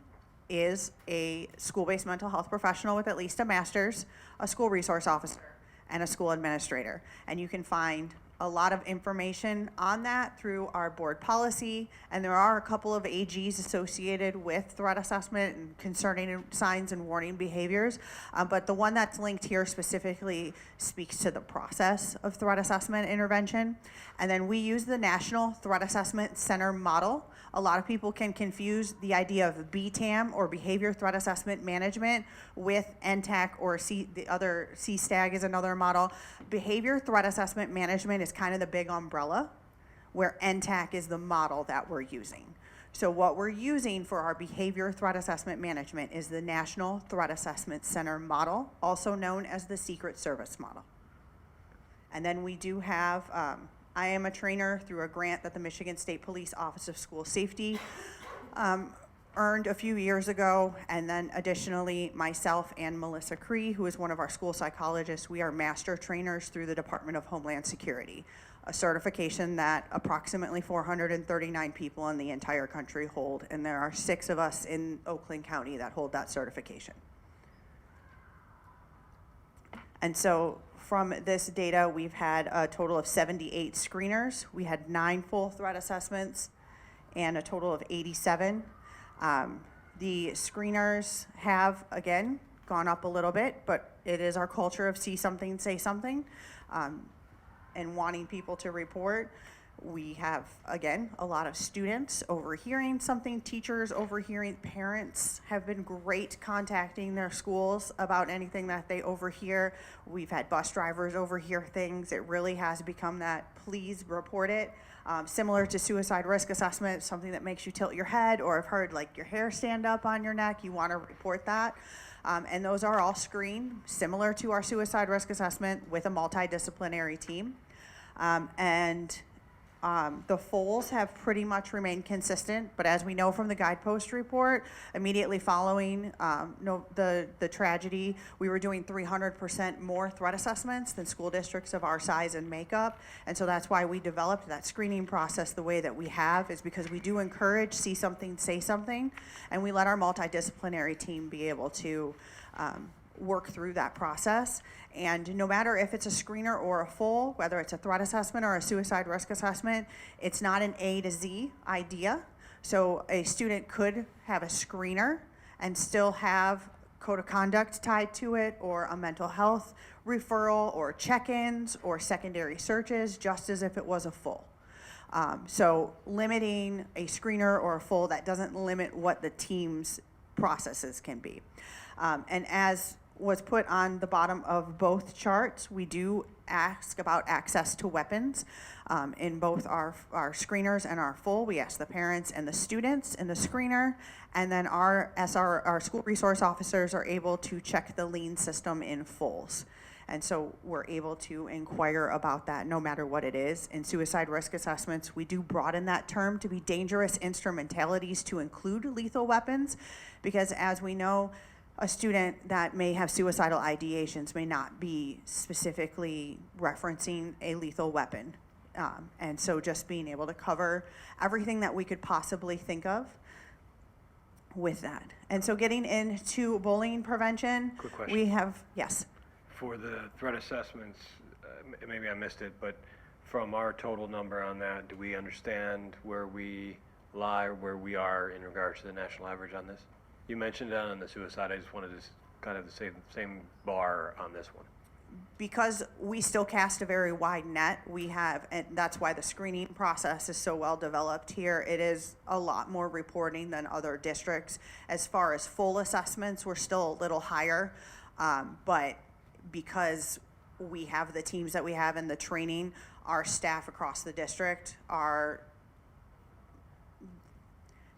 is a school-based mental health professional with at least a master's, a school resource officer, and a school administrator. And you can find a lot of information on that through our board policy, and there are a couple of AGs associated with threat assessment and concerning signs and warning behaviors, but the one that's linked here specifically speaks to the process of threat assessment intervention. And then we use the National Threat Assessment Center model. A lot of people can confuse the idea of BTAM, or Behavior Threat Assessment Management, with NTAC, or the other CSTAG is another model. Behavior Threat Assessment Management is kind of the big umbrella, where NTAC is the model that we're using. So what we're using for our Behavior Threat Assessment Management is the National Threat Assessment Center model, also known as the Secret Service model. And then we do have, I am a trainer through a grant that the Michigan State Police Office of School Safety earned a few years ago. And then additionally, myself and Melissa Cree, who is one of our school psychologists, we are master trainers through the Department of Homeland Security, a certification that approximately 439 people in the entire country hold. And there are 6 of us in Oakland County that hold that certification. And so from this data, we've had a total of 78 screeners. We had 9 full threat assessments and a total of 87. The screeners have, again, gone up a little bit, but it is our culture of see something, say something, and wanting people to report. We have, again, a lot of students overhearing something, teachers overhearing, parents have been great contacting their schools about anything that they overhear. We've had bus drivers overhear things. It really has become that please report it. Similar to suicide risk assessment, something that makes you tilt your head, or I've heard like your hair stand up on your neck, you want to report that. And those are all screened, similar to our suicide risk assessment, with a multidisciplinary team. The FOLs have pretty much remained consistent, but as we know from the Guidepost report, immediately following the tragedy, we were doing 300% more threat assessments than school districts of our size and makeup. And so that's why we developed that screening process the way that we have, is because we do encourage see something, say something, and we let our multidisciplinary team be able to work through that process. And no matter if it's a screener or a full, whether it's a threat assessment or a suicide risk assessment, it's not an A to Z idea. So a student could have a screener and still have code of conduct tied to it, or a mental health referral, or check-ins, or secondary searches, just as if it was a full. So limiting a screener or a full, that doesn't limit what the teams processes can be. And as was put on the bottom of both charts, we do ask about access to weapons. In both our screeners and our full, we ask the parents and the students in the screener, and then our school resource officers are able to check the lean system in fulls. And so we're able to inquire about that no matter what it is. In suicide risk assessments, we do broaden that term to be dangerous instrumentalities to include lethal weapons, because as we know, a student that may have suicidal ideations may not be specifically referencing a lethal weapon. And so just being able to cover everything that we could possibly think of with that. And so getting into bullying prevention, Quick question. we have, yes. For the threat assessments, maybe I missed it, but from our total number on that, do we understand where we lie or where we are in regards to the national average on this? You mentioned it on the suicide. I just wanted to kind of the same bar on this one. Because we still cast a very wide net, we have, and that's why the screening process is so well developed here. It is a lot more reporting than other districts. As far as full assessments, we're still a little higher, but because we have the teams that we have in the training, our staff across the district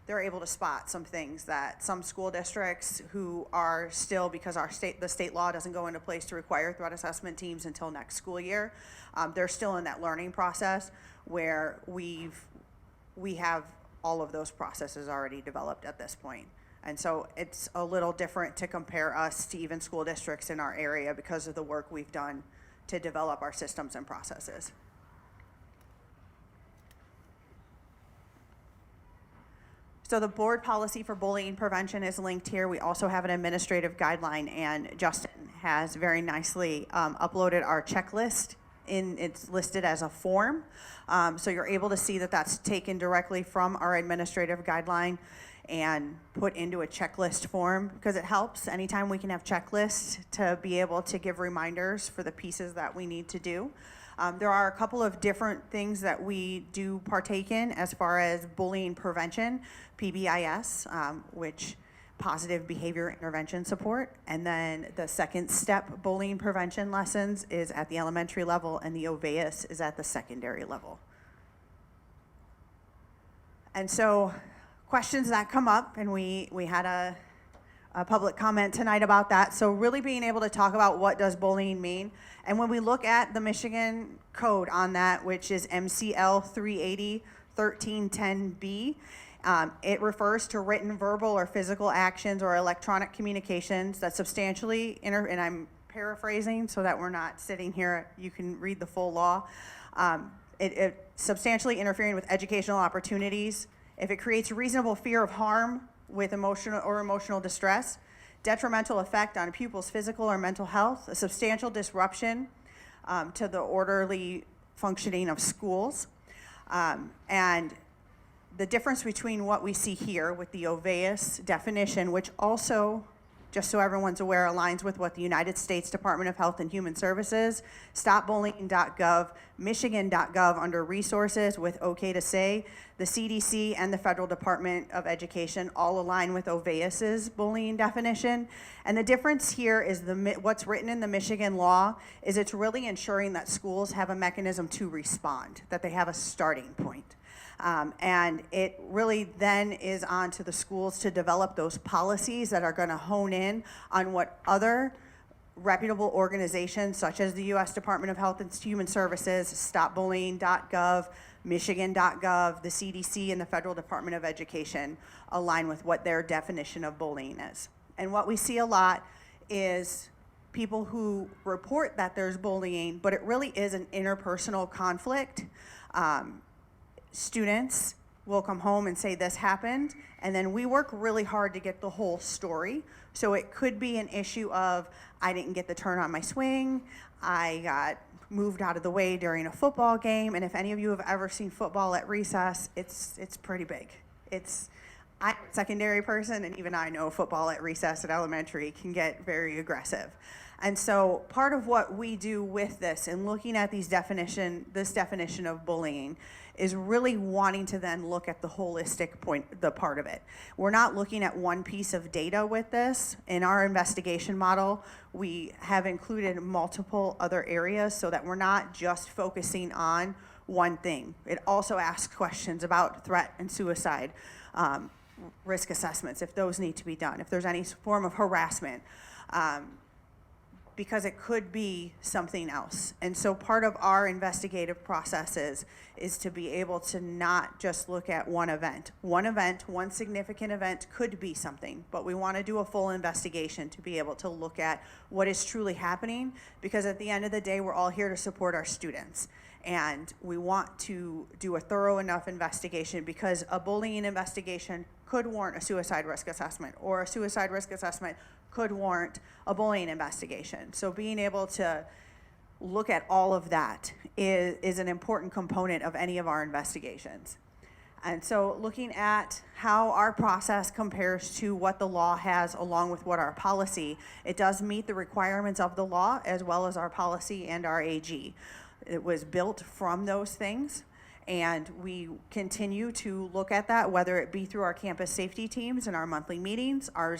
they're able to spot some things that some school districts who are still, because the state law doesn't go into place to require threat assessment teams until next school year, they're still in that learning process where we have all of those processes already developed at this point. And so it's a little different to compare us to even school districts in our area because of the work we've done to develop our systems and processes. So the board policy for bullying prevention is linked here. We also have an administrative guideline, and Justin has very nicely uploaded our checklist. It's listed as a form. So you're able to see that that's taken directly from our administrative guideline and put into a checklist form, because it helps anytime we can have checklists to be able to give reminders for the pieces that we need to do. There are a couple of different things that we do partake in as far as bullying prevention, PBIS, which positive behavior intervention support, and then the second step bullying prevention lessons is at the elementary level, and the OVEUS is at the secondary level. And so questions that come up, and we had a public comment tonight about that. So really being able to talk about what does bullying mean. And when we look at the Michigan code on that, which is MCL 380-1310B, it refers to written, verbal, or physical actions or electronic communications that substantially, and I'm paraphrasing so that we're not sitting here, you can read the full law. It substantially interfering with educational opportunities. If it creates reasonable fear of harm with emotional distress, detrimental effect on a pupil's physical or mental health, a substantial disruption to the orderly functioning of schools. And the difference between what we see here with the OVEUS definition, which also, just so everyone's aware, aligns with what the United States Department of Health and Human Services, stopbullying.gov, michigan.gov under resources with OK to Say, the CDC and the Federal Department of Education all align with OVEUS's bullying definition. And the difference here is what's written in the Michigan law is it's really ensuring that schools have a mechanism to respond, that they have a starting point. And it really then is on to the schools to develop those policies that are going to hone in on what other reputable organizations such as the U.S. Department of Health and Human Services, stopbullying.gov, michigan.gov, the CDC, and the Federal Department of Education align with what their definition of bullying is. And what we see a lot is people who report that there's bullying, but it really is an interpersonal conflict. Students will come home and say this happened, and then we work really hard to get the whole story. So it could be an issue of, I didn't get the turn on my swing, I got moved out of the way during a football game, and if any of you have ever seen football at recess, it's pretty big. I'm a secondary person, and even I know football at recess at elementary can get very aggressive. And so part of what we do with this and looking at this definition of bullying is really wanting to then look at the holistic the part of it. We're not looking at one piece of data with this. In our investigation model, we have included multiple other areas so that we're not just focusing on one thing. It also asks questions about threat and suicide, risk assessments, if those need to be done, if there's any form of harassment, because it could be something else. And so part of our investigative processes is to be able to not just look at one event. One significant event could be something, but we want to do a full investigation to be able to look at what is truly happening, because at the end of the day, we're all here to support our students. And we want to do a thorough enough investigation, because a bullying investigation could warrant a suicide risk assessment, or a suicide risk assessment could warrant a bullying investigation. So being able to look at all of that is an important component of any of our investigations. And so looking at how our process compares to what the law has along with what our policy, it does meet the requirements of the law as well as our policy and our AG. It was built from those things, and we continue to look at that, whether it be through our campus safety teams and our monthly meetings. Our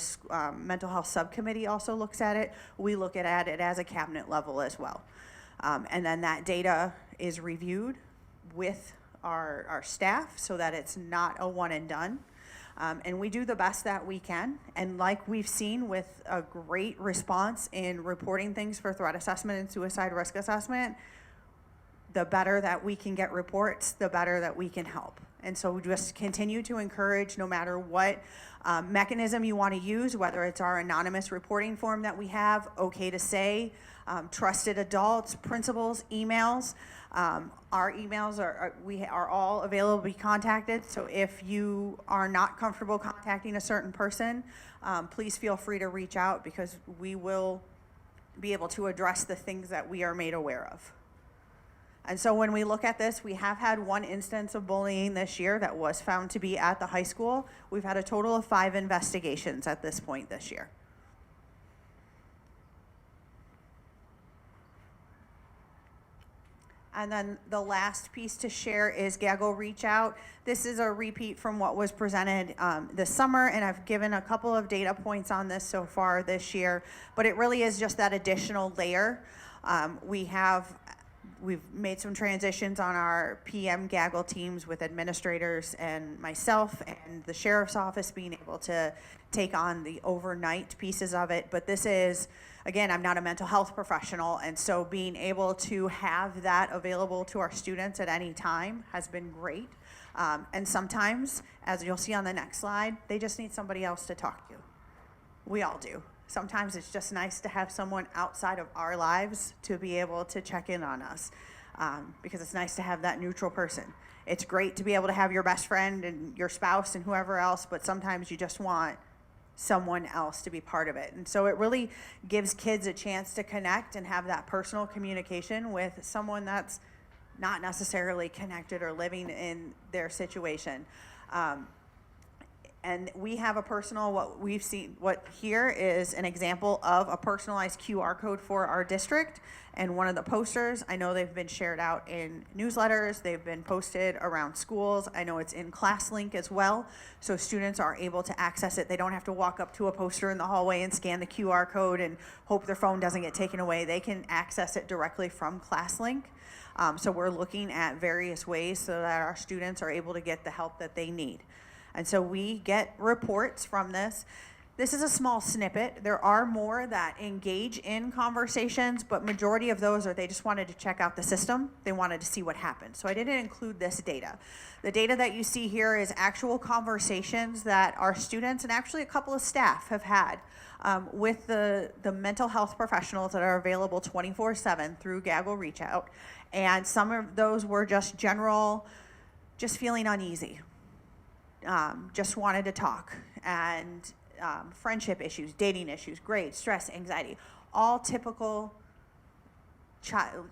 mental health subcommittee also looks at it. We look at it as a cabinet level as well. And then that data is reviewed with our staff so that it's not a one and done. And we do the best that we can. And like we've seen with a great response in reporting things for threat assessment and suicide risk assessment, the better that we can get reports, the better that we can help. And so we just continue to encourage, no matter what mechanism you want to use, whether it's our anonymous reporting form that we have, okay to say, trusted adults, principals, emails. Our emails are all available to be contacted. So if you are not comfortable contacting a certain person, please feel free to reach out, because we will be able to address the things that we are made aware of. And so when we look at this, we have had one instance of bullying this year that was found to be at the high school. We've had a total of 5 investigations at this point this year. And then the last piece to share is Gaggle Reach Out. This is a repeat from what was presented this summer, and I've given a couple of data points on this so far this year, but it really is just that additional layer. We've made some transitions on our PM Gaggle teams with administrators and myself, and the sheriff's office being able to take on the overnight pieces of it. But this is, again, I'm not a mental health professional, and so being able to have that available to our students at any time has been great. And sometimes, as you'll see on the next slide, they just need somebody else to talk to. We all do. Sometimes it's just nice to have someone outside of our lives to be able to check in on us, because it's nice to have that neutral person. It's great to be able to have your best friend and your spouse and whoever else, but sometimes you just want someone else to be part of it. And so it really gives kids a chance to connect and have that personal communication with someone that's not necessarily connected or living in their situation. And we have what here is an example of a personalized QR code for our district. And one of the posters, I know they've been shared out in newsletters, they've been posted around schools. I know it's in ClassLink as well, so students are able to access it. They don't have to walk up to a poster in the hallway and scan the QR code and hope their phone doesn't get taken away. They can access it directly from ClassLink. So we're looking at various ways so that our students are able to get the help that they need. And so we get reports from this. This is a small snippet. There are more that engage in conversations, but majority of those are they just wanted to check out the system. They wanted to see what happened. So I didn't include this data. The data that you see here is actual conversations that our students and actually a couple of staff have had with the mental health professionals that are available 24/7 through Gaggle Reach Out. And some of those were just general, just feeling uneasy. Just wanted to talk, and friendship issues, dating issues, grades, stress, anxiety, all typical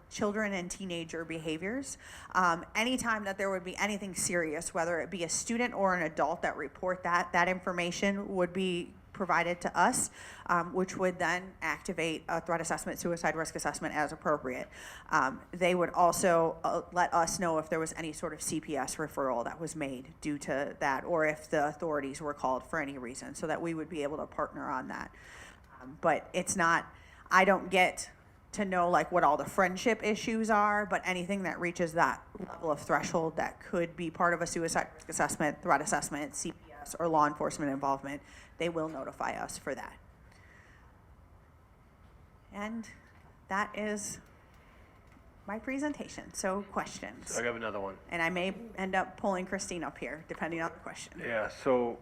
children and teenager behaviors. Anytime that there would be anything serious, whether it be a student or an adult that report that information would be provided to us, which would then activate a threat assessment, suicide risk assessment as appropriate. They would also let us know if there was any sort of CPS referral that was made due to that, or if the authorities were called for any reason, so that we would be able to partner on that. But it's not, I don't get to know like what all the friendship issues are, but anything that reaches that level of threshold that could be part of a suicide risk assessment, threat assessment, CPS, or law enforcement involvement, they will notify us for that. And that is my presentation. So questions? I have another one. And I may end up pulling Christine up here, depending on the question. Yeah, so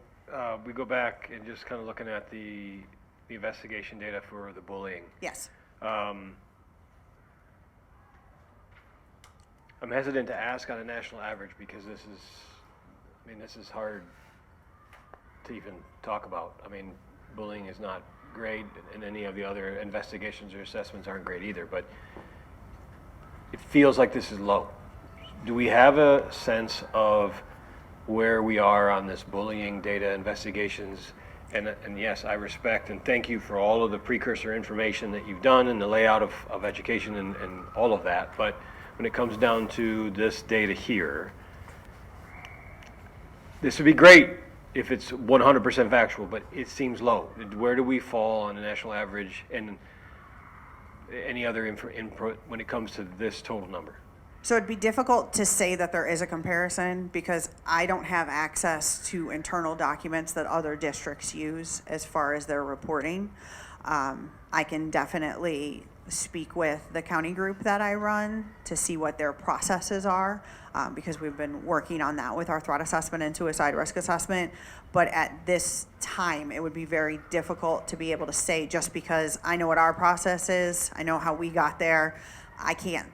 we go back and just kind of looking at the investigation data for the bullying. Yes. I'm hesitant to ask on a national average because this is hard to even talk about. I mean, bullying is not great, and any of the other investigations or assessments aren't great either, but it feels like this is low. Do we have a sense of where we are on this bullying data investigations? And yes, I respect and thank you for all of the precursor information that you've done and the layout of education and all of that. But when it comes down to this data here, this would be great if it's 100% factual, but it seems low. Where do we fall on the national average and any other input when it comes to this total number? So it'd be difficult to say that there is a comparison because I don't have access to internal documents that other districts use as far as their reporting. I can definitely speak with the county group that I run to see what their processes are, because we've been working on that with our threat assessment and suicide risk assessment. But at this time, it would be very difficult to be able to say, just because I know what our process is, I know how we got there, I can't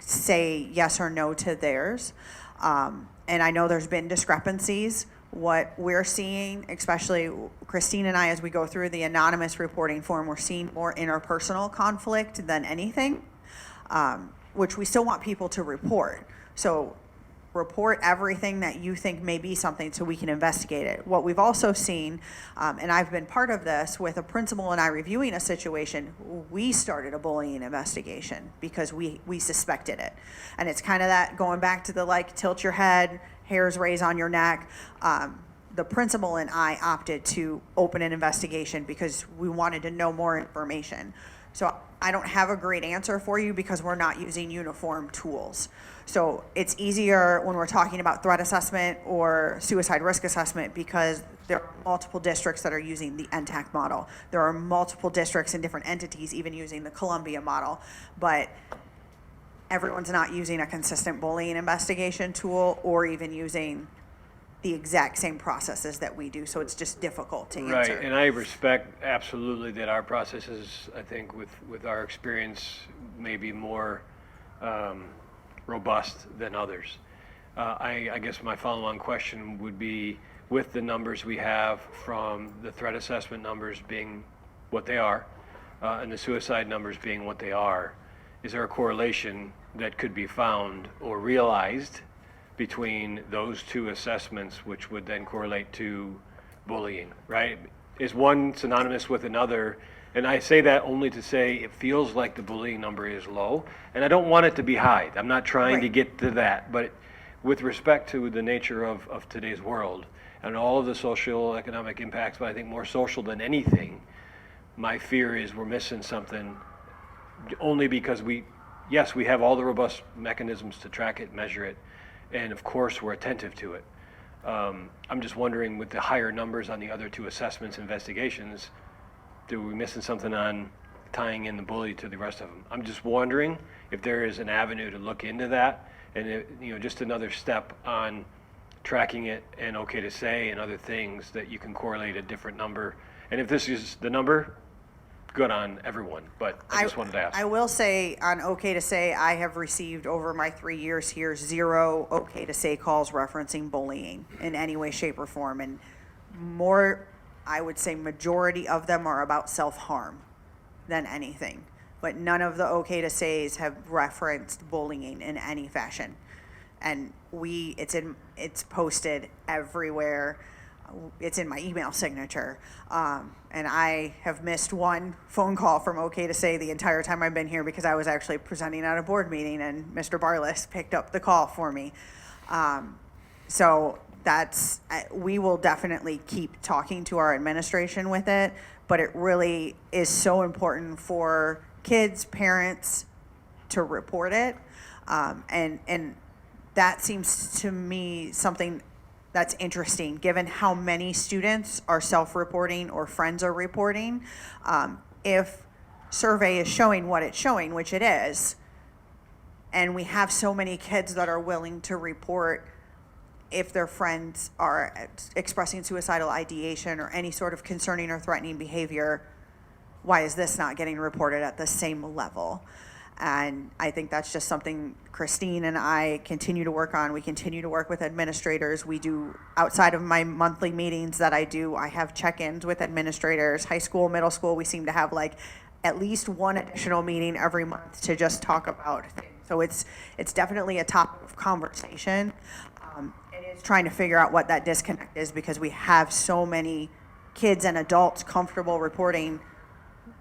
say yes or no to theirs. And I know there's been discrepancies. What we're seeing, especially Christine and I, as we go through the anonymous reporting form, we're seeing more interpersonal conflict than anything, which we still want people to report. So report everything that you think may be something so we can investigate it. What we've also seen, and I've been part of this with a principal and I reviewing a situation, we started a bullying investigation because we suspected it. And it's kind of that going back to the like tilt your head, hairs raise on your neck. The principal and I opted to open an investigation because we wanted to know more information. So I don't have a great answer for you because we're not using uniform tools. So it's easier when we're talking about threat assessment or suicide risk assessment because there are multiple districts that are using the NTAC model. There are multiple districts and different entities even using the Columbia model, but everyone's not using a consistent bullying investigation tool or even using the exact same processes that we do, so it's just difficult to answer. Right, and I respect absolutely that our processes, I think with our experience, may be more robust than others. I guess my follow-on question would be, with the numbers we have from the threat assessment numbers being what they are, and the suicide numbers being what they are, is there a correlation that could be found or realized between those two assessments, which would then correlate to bullying, right? Is one synonymous with another? And I say that only to say it feels like the bullying number is low, and I don't want it to be high. I'm not trying to get to that, but with respect to the nature of today's world and all of the social economic impacts, but I think more social than anything, my fear is we're missing something only because we have all the robust mechanisms to track it, measure it, and of course we're attentive to it. I'm just wondering, with the higher numbers on the other two assessments, investigations, are we missing something on tying in the bully to the rest of them? I'm just wondering if there is an avenue to look into that, and just another step on tracking it and okay to say and other things that you can correlate a different number. And if this is the number, good on everyone, but I just wanted to ask. I will say on okay to say, I have received over my 3 years here 0 okay to say calls referencing bullying in any way, shape, or form, and more, I would say majority of them are about self-harm than anything, but none of the okay to says have referenced bullying in any fashion. And it's posted everywhere. it's in my email signature. And I have missed one phone call from OK to Say the entire time I've been here because I was actually presenting at a board meeting and Mr. Barlis picked up the call for me. So that's, we will definitely keep talking to our administration with it, but it really is so important for kids, parents to report it. And that seems to me something that's interesting, given how many students are self-reporting or friends are reporting. If survey is showing what it's showing, which it is, and we have so many kids that are willing to report if their friends are expressing suicidal ideation or any sort of concerning or threatening behavior, why is this not getting reported at the same level? And I think that's just something Christine and I continue to work on. We continue to work with administrators. We do, outside of my monthly meetings that I do, I have check-ins with administrators, high school, middle school. We seem to have like at least one additional meeting every month to just talk about things. So it's definitely a topic of conversation. It is trying to figure out what that disconnect is because we have so many kids and adults comfortable reporting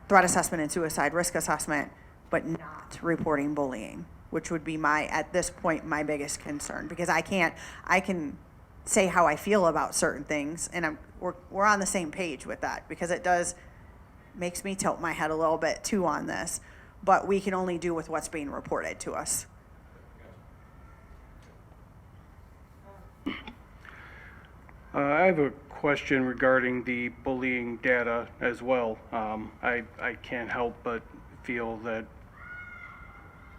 threat assessment and suicide risk assessment, but not reporting bullying, which would be at this point, my biggest concern, because I can say how I feel about certain things, and we're on the same page with that, because it makes me tilt my head a little bit too on this, but we can only do with what's being reported to us. I have a question regarding the bullying data as well. I can't help but feel that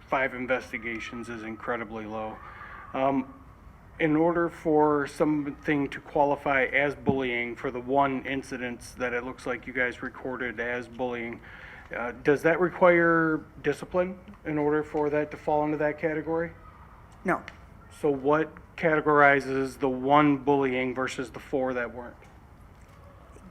5 investigations is incredibly low. In order for something to qualify as bullying for the one incident that it looks like you guys recorded as bullying, does that require discipline in order for that to fall into that category? No. So what categorizes the one bullying versus the 4 that weren't?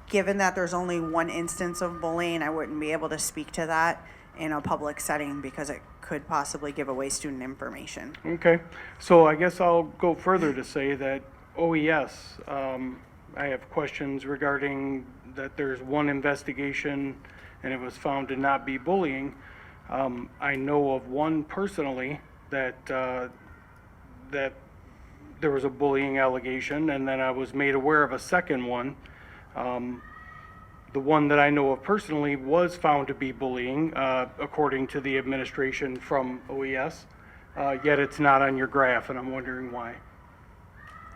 Given that there's only one instance of bullying, I wouldn't be able to speak to that in a public setting because it could possibly give away student information. Okay, so I guess I'll go further to say that OES, I have questions regarding that there's one investigation and it was found to not be bullying. I know of one personally that there was a bullying allegation, and then I was made aware of a second one. The one that I know of personally was found to be bullying, according to the administration from OES, yet it's not on your graph, and I'm wondering why.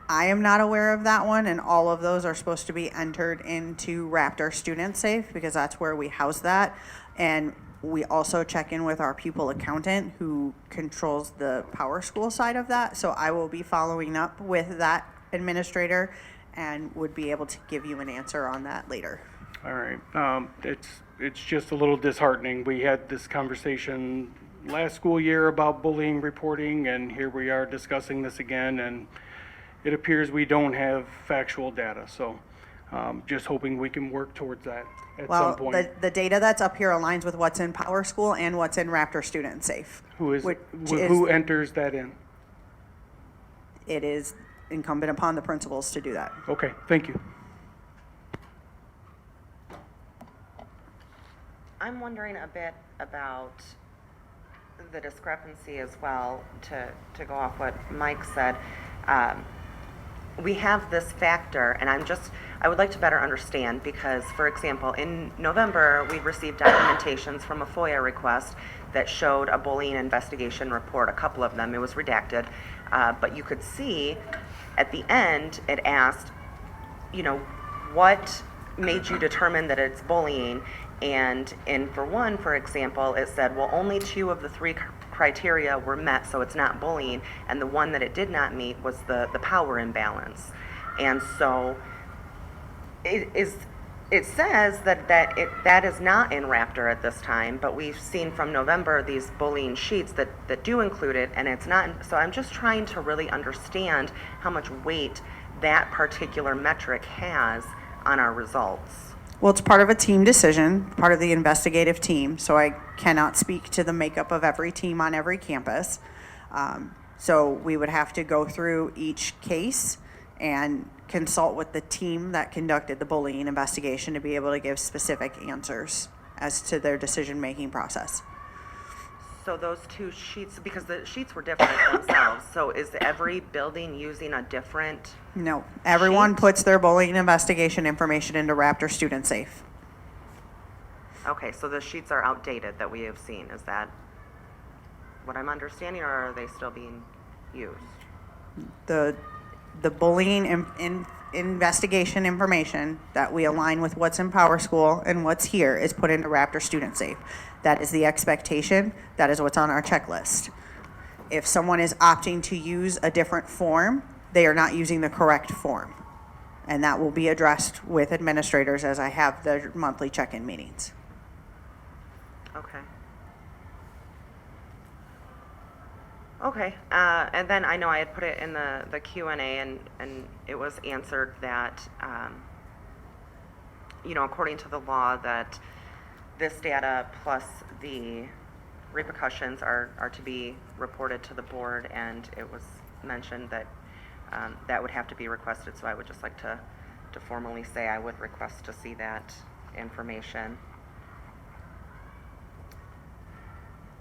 I am not aware of that one, and all of those are supposed to be entered into Raptor Student Safe because that's where we house that. And we also check in with our pupil accountant who controls the Power School side of that. So I will be following up with that administrator and would be able to give you an answer on that later. All right, it's just a little disheartening. We had this conversation last school year about bullying reporting, and here we are discussing this again, and it appears we don't have factual data. So just hoping we can work towards that at some point. Well, the data that's up here aligns with what's in Power School and what's in Raptor Student Safe. Who enters that in? It is incumbent upon the principals to do that. Okay, thank you. I'm wondering a bit about the discrepancy as well, to go off what Mike said. We have this factor, and I would like to better understand because, for example, in November, we received documentations from a FOIA request that showed a bullying investigation report, a couple of them. It was redacted, but you could see at the end, it asked, what made you determine that it's bullying? And for one, for example, it said, well, only 2 of the 3 criteria were met, so it's not bullying. And the one that it did not meet was the power imbalance. And so it says that is not in Raptor at this time, but we've seen from November these bullying sheets that do include it, and it's not. So I'm just trying to really understand how much weight that particular metric has on our results. Well, it's part of a team decision, part of the investigative team, so I cannot speak to the makeup of every team on every campus. So we would have to go through each case and consult with the team that conducted the bullying investigation to be able to give specific answers as to their decision-making process. So those two sheets, because the sheets were different themselves, so is every building using a different? No, everyone Sheet? puts their bullying investigation information into Raptor Student Safe. Okay, so the sheets are outdated that we have seen. Is that what I'm understanding, or are they still being used? The bullying investigation information that we align with what's in Power School and what's here is put into Raptor Student Safe. That is the expectation. That is what's on our checklist. If someone is opting to use a different form, they are not using the correct form. And that will be addressed with administrators as I have the monthly check-in meetings. Okay. Okay, and then I know I had put it in the Q&A and it was answered that, you know, according to the law, that this data plus the repercussions are to be reported to the board, and it was mentioned that that would have to be requested, so I would just like to formally say I would request to see that information.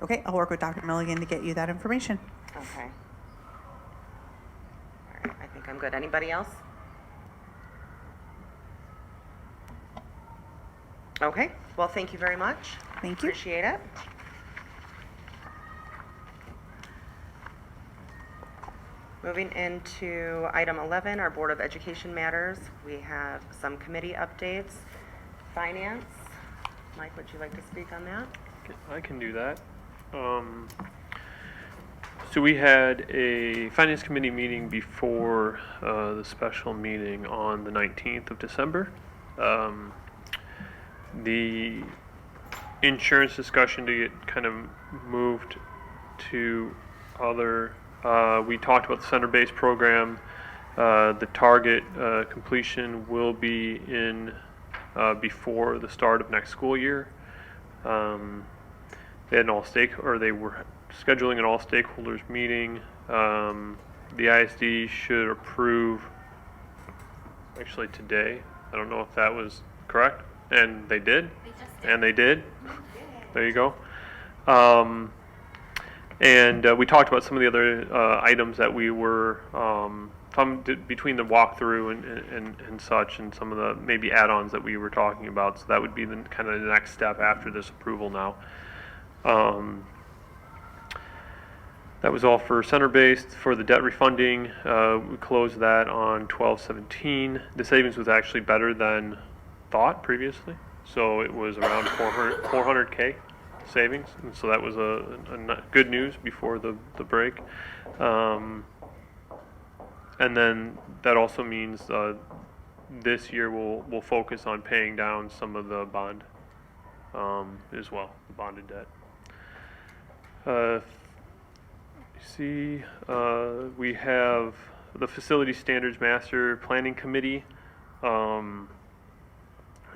Okay, I'll work with Dr. Milligan to get you that information. Okay. All right, I think I'm good. Anybody else? Okay, well, thank you very much. Thank you. Appreciate it. Moving into item 11, our Board of Education matters. We have some committee updates. Finance. Mike, would you like to speak on that? I can do that. So we had a Finance Committee meeting before the special meeting on the 19th of December. The insurance discussion to get kind of moved to other, we talked about the center-based program. The target completion will be in before the start of next school year. They had they were scheduling an all stakeholders meeting. The ISD should approve actually today. I don't know if that was correct, and they did. And they did. There you go. And we talked about some of the other items that we were between the walkthrough and such, and some of the maybe add-ons that we were talking about. So that would be the kind of the next step after this approval now. That was all for center-based. For the debt refunding, we closed that on 12/17. The savings was actually better than thought previously. So it was around 400K savings. And so that was a good news before the break. And then that also means this year we'll focus on paying down some of the bond as well, the bonded debt. We have the Facility Standards Master Planning Committee.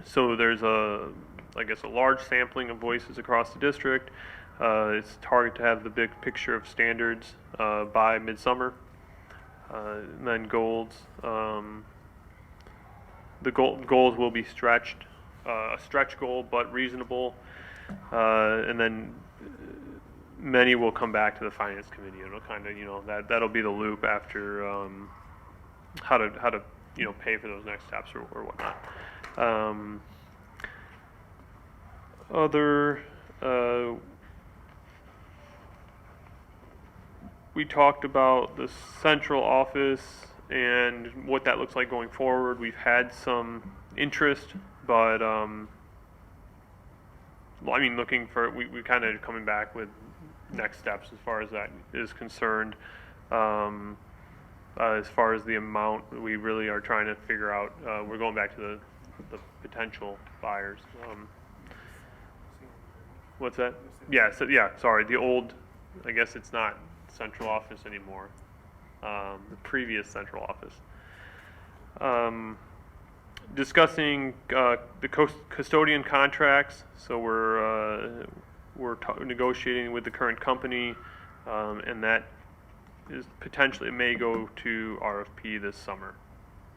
So there's I guess a large sampling of voices across the district. It's target to have the big picture of standards by midsummer. And then goals. The goals will be stretched, a stretch goal but reasonable. And then many will come back to the Finance Committee. It'll kind of, that'll be the loop after how to pay for those next steps or whatnot. We talked about the central office and what that looks like going forward. We've had some interest, but we kind of coming back with next steps as far as that is concerned. As far as the amount, we really are trying to figure out, we're going back to the potential buyers. What's that? Yeah, sorry, the old, I guess it's not central office anymore. The previous central office. Discussing the custodian contracts. So we're negotiating with the current company, and that is potentially, it may go to RFP this summer.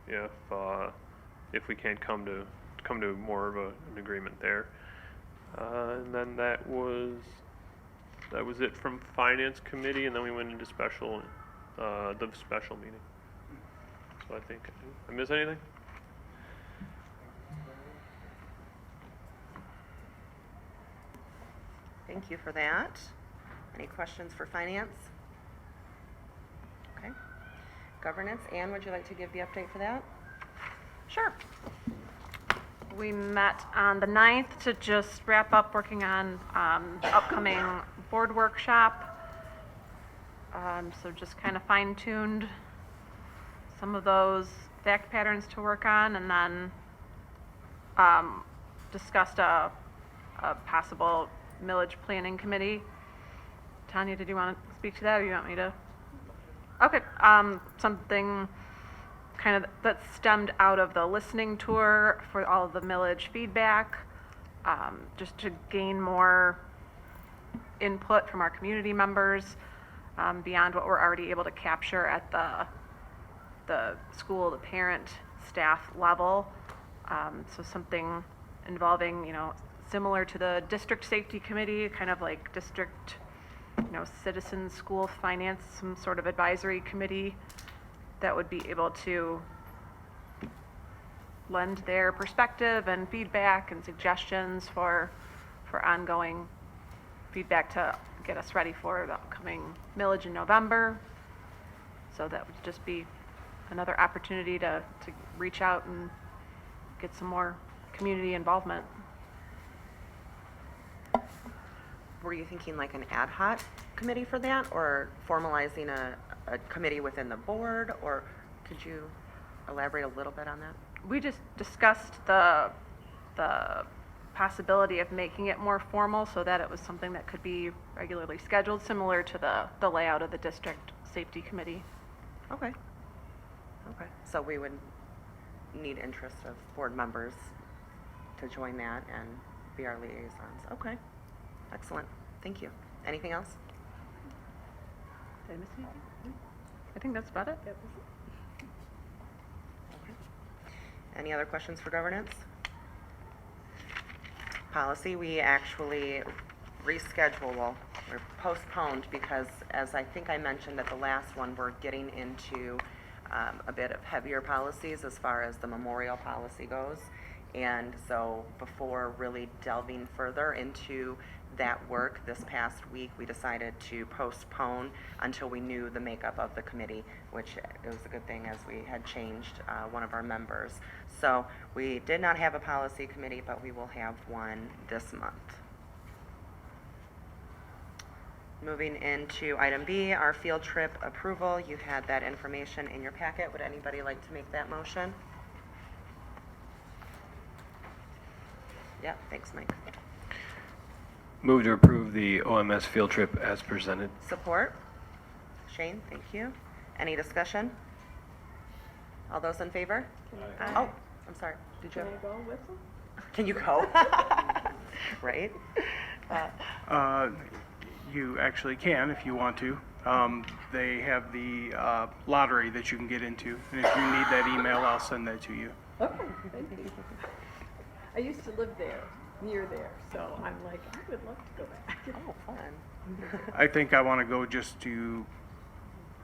if we can't come to more of an agreement there. And then that was it from Finance Committee, and then we went into the special meeting. So I think, I miss anything? Thank you for that. Any questions for finance? Okay. Governance, Anne, would you like to give the update for that? Sure. We met on the 9th to just wrap up working on the upcoming board workshop. So just kind of fine-tuned some of those fact patterns to work on, and then discussed a possible millage planning committee. Tanya, did you want to speak to that, or you want me to? Okay, something kind of that stemmed out of the listening tour for all of the millage feedback, just to gain more input from our community members, beyond what we're already able to capture at the school, the parent, staff level. So something involving, similar to the district safety committee, kind of like district, citizen school finance, some sort of advisory committee that would be able to lend their perspective and feedback and suggestions for ongoing feedback to get us ready for the upcoming millage in November. So that would just be another opportunity to reach out and get some more community involvement. Were you thinking like an ad hoc committee for that, or formalizing a committee within the board, or could you elaborate a little bit on that? We just discussed the possibility of making it more formal so that it was something that could be regularly scheduled, similar to the layout of the district safety committee. Okay. Okay. So we would need interest of board members to join that and be our liaisons. Okay. Excellent. Thank you. Anything else? Did I miss anything? I think that's about it. Okay. Any other questions for governance? Policy, we actually reschedule, we're postponed because, as I think I mentioned at the last one, we're getting into a bit of heavier policies as far as the memorial policy goes. And so before really delving further into that work this past week, we decided to postpone until we knew the makeup of the committee, which it was a good thing as we had changed one of our members. So we did not have a policy committee, but we will have one this month. Moving into item B, our field trip approval. You had that information in your packet. Would anybody like to make that motion? Yeah, thanks, Mike. Move to approve the OMS field trip as presented. Support? Shane, thank you. Any discussion? All those in favor? Aye. Oh, I'm sorry. Did you? Can I go with them? Can you go? Right? You actually can if you want to. They have the lottery that you can get into, and if you need that email, I'll send that to you. Okay, thank you. I used to live there, near there, so I'm like, I would love to go back. Oh, fun. I think I want to go just to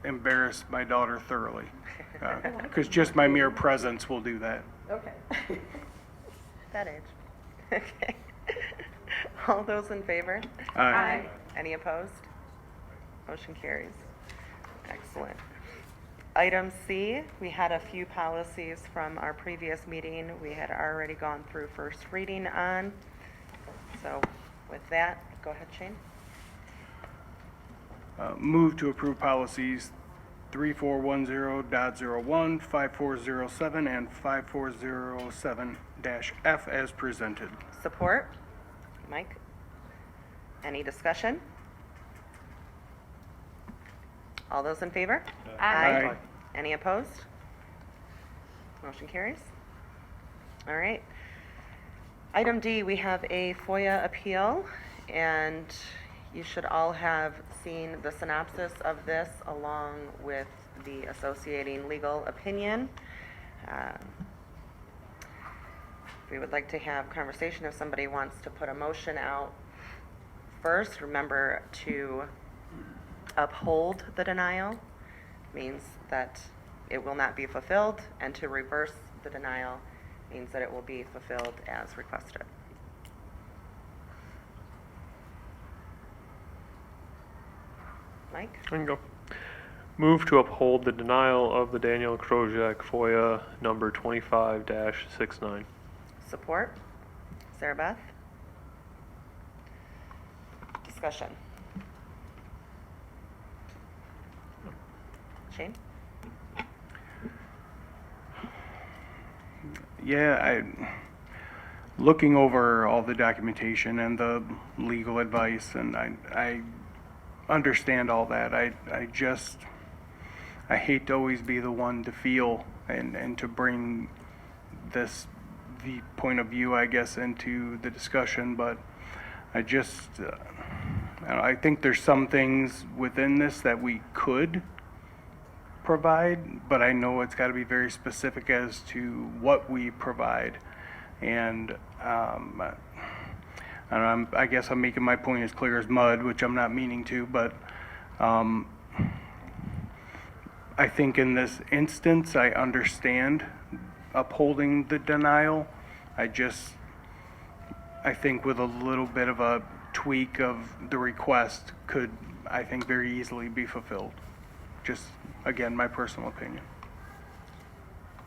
embarrass my daughter thoroughly, because just my mere presence will do that. Okay. That age. Okay. All those in favor? Aye. Any opposed? Motion carries. Excellent. Item C, we had a few policies from our previous meeting we had already gone through first reading on. So with that, go ahead, Shane. Move to approve policies 3410.01, 5407, and 5407-F as presented. Support? Mike? Any discussion? All those in favor? Aye. Any opposed? Motion carries. All right. Item D, we have a FOIA appeal, and you should all have seen the synopsis of this along with the associating legal opinion. We would like to have conversation if somebody wants to put a motion out first. Remember to uphold the denial means that it will not be fulfilled, and to reverse the denial means that it will be fulfilled as requested. Mike? I can go. Move to uphold the denial of the Daniel Krojak FOIA number 25-69. Support? Sarah Beth? Discussion? Shane? Yeah, looking over all the documentation and the legal advice, and I understand all that. I hate to always be the one to feel and to bring the point of view, I guess, into the discussion, but I just, I think there's some things within this that we could provide, but I know it's got to be very specific as to what we provide. And I guess I'm making my point as clear as mud, which I'm not meaning to, but I think in this instance, I understand upholding the denial. I think with a little bit of a tweak of the request could, I think, very easily be fulfilled. Just, again, my personal opinion.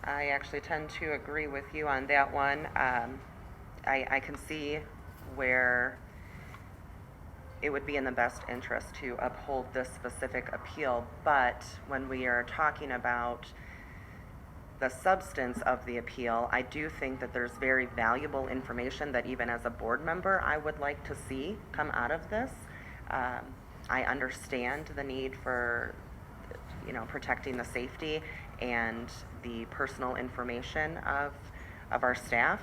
I actually tend to agree with you on that one. I can see where it would be in the best interest to uphold this specific appeal, but when we are talking about the substance of the appeal, I do think that there's very valuable information that even as a board member, I would like to see come out of this. I understand the need for, protecting the safety and the personal information of our staff,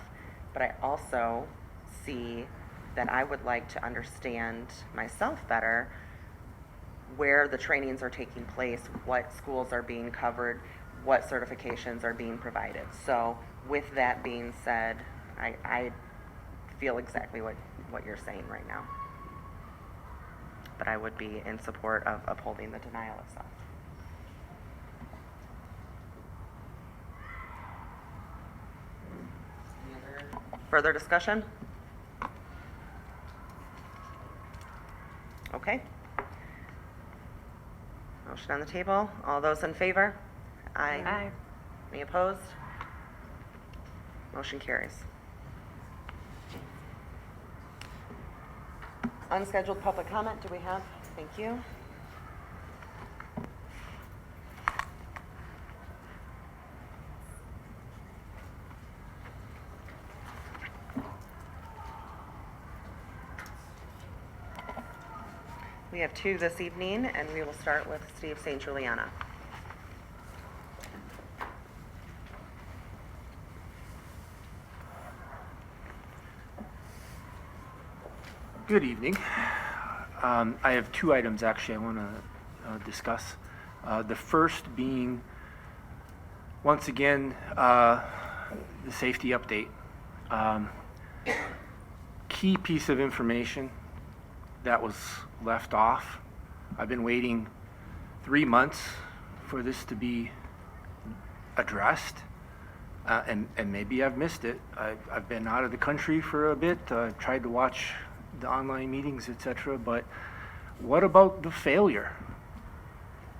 but I also see that I would like to understand myself better where the trainings are taking place, what schools are being covered, what certifications are being provided. So with that being said, I feel exactly what you're saying right now. But I would be in support of upholding the denial itself. Any other further discussion? Okay. Motion on the table. All those in favor? Aye. Aye. Any opposed? Motion carries. Unscheduled public comment, do we have? Thank you. We have two this evening, and we will start with Steve St. Juliana. Good evening. I have two items actually I want to discuss. The first being, once again, the safety update. Key piece of information that was left off. I've been waiting 3 months for this to be addressed. And maybe I've missed it. I've been out of the country for a bit. I've tried to watch the online meetings, etc. But what about the failure?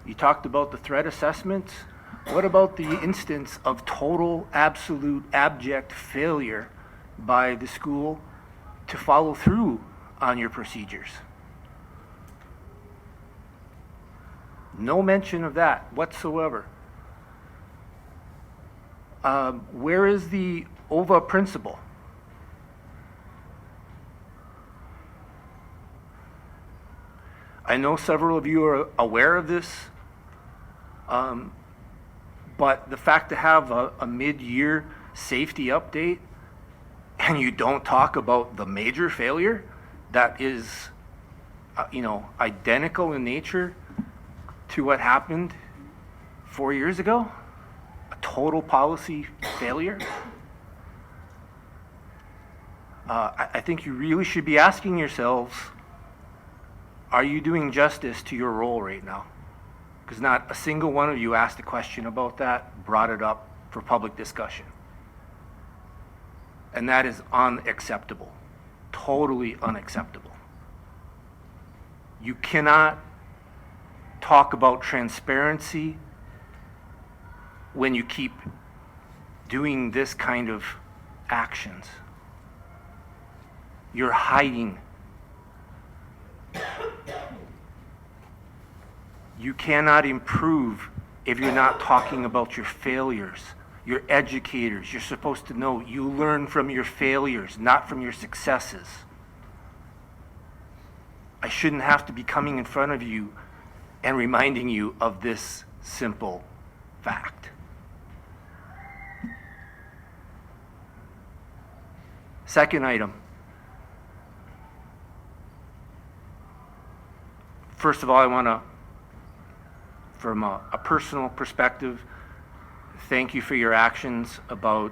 You talked about the threat assessment. What about the instance of total, absolute, abject failure by the school to follow through on your procedures? No mention of that whatsoever. Where is the OVA principal? I know several of you are aware of this, but the fact to have a mid-year safety update and you don't talk about the major failure that is, identical in nature to what happened 4 years ago, total policy failure, I think you really should be asking yourselves, are you doing justice to your role right now? Because not a single one of you asked a question about that, brought it up for public discussion. And that is unacceptable, totally unacceptable. You cannot talk about transparency when you keep doing this kind of actions. You're hiding. You cannot improve if you're not talking about your failures. You're educators. You're supposed to know you learn from your failures, not from your successes. I shouldn't have to be coming in front of you and reminding you of this simple fact. Second item. First of all, I want to, from a personal perspective, thank you for your actions about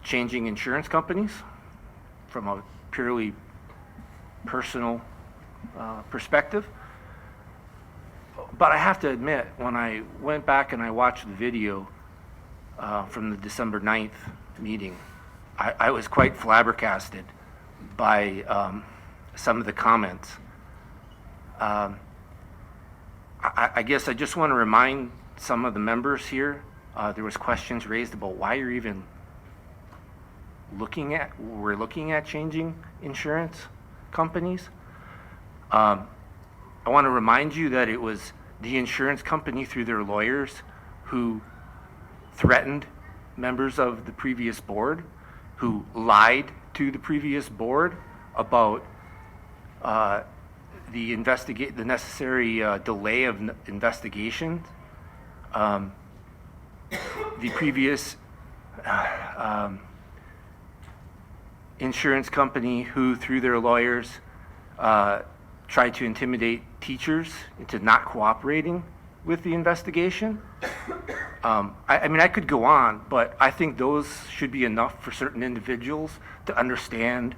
changing insurance companies from a purely personal perspective. But I have to admit, when I went back and I watched the video from the December 9th meeting, I was quite flabbergasted by some of the comments. I guess I just want to remind some of the members here, there was questions raised about why you're even we're looking at changing insurance companies. I want to remind you that it was the insurance company through their lawyers who threatened members of the previous board, who lied to the previous board about the necessary delay of investigation. The previous insurance company who, through their lawyers, tried to intimidate teachers into not cooperating with the investigation. I mean, I could go on, but I think those should be enough for certain individuals to understand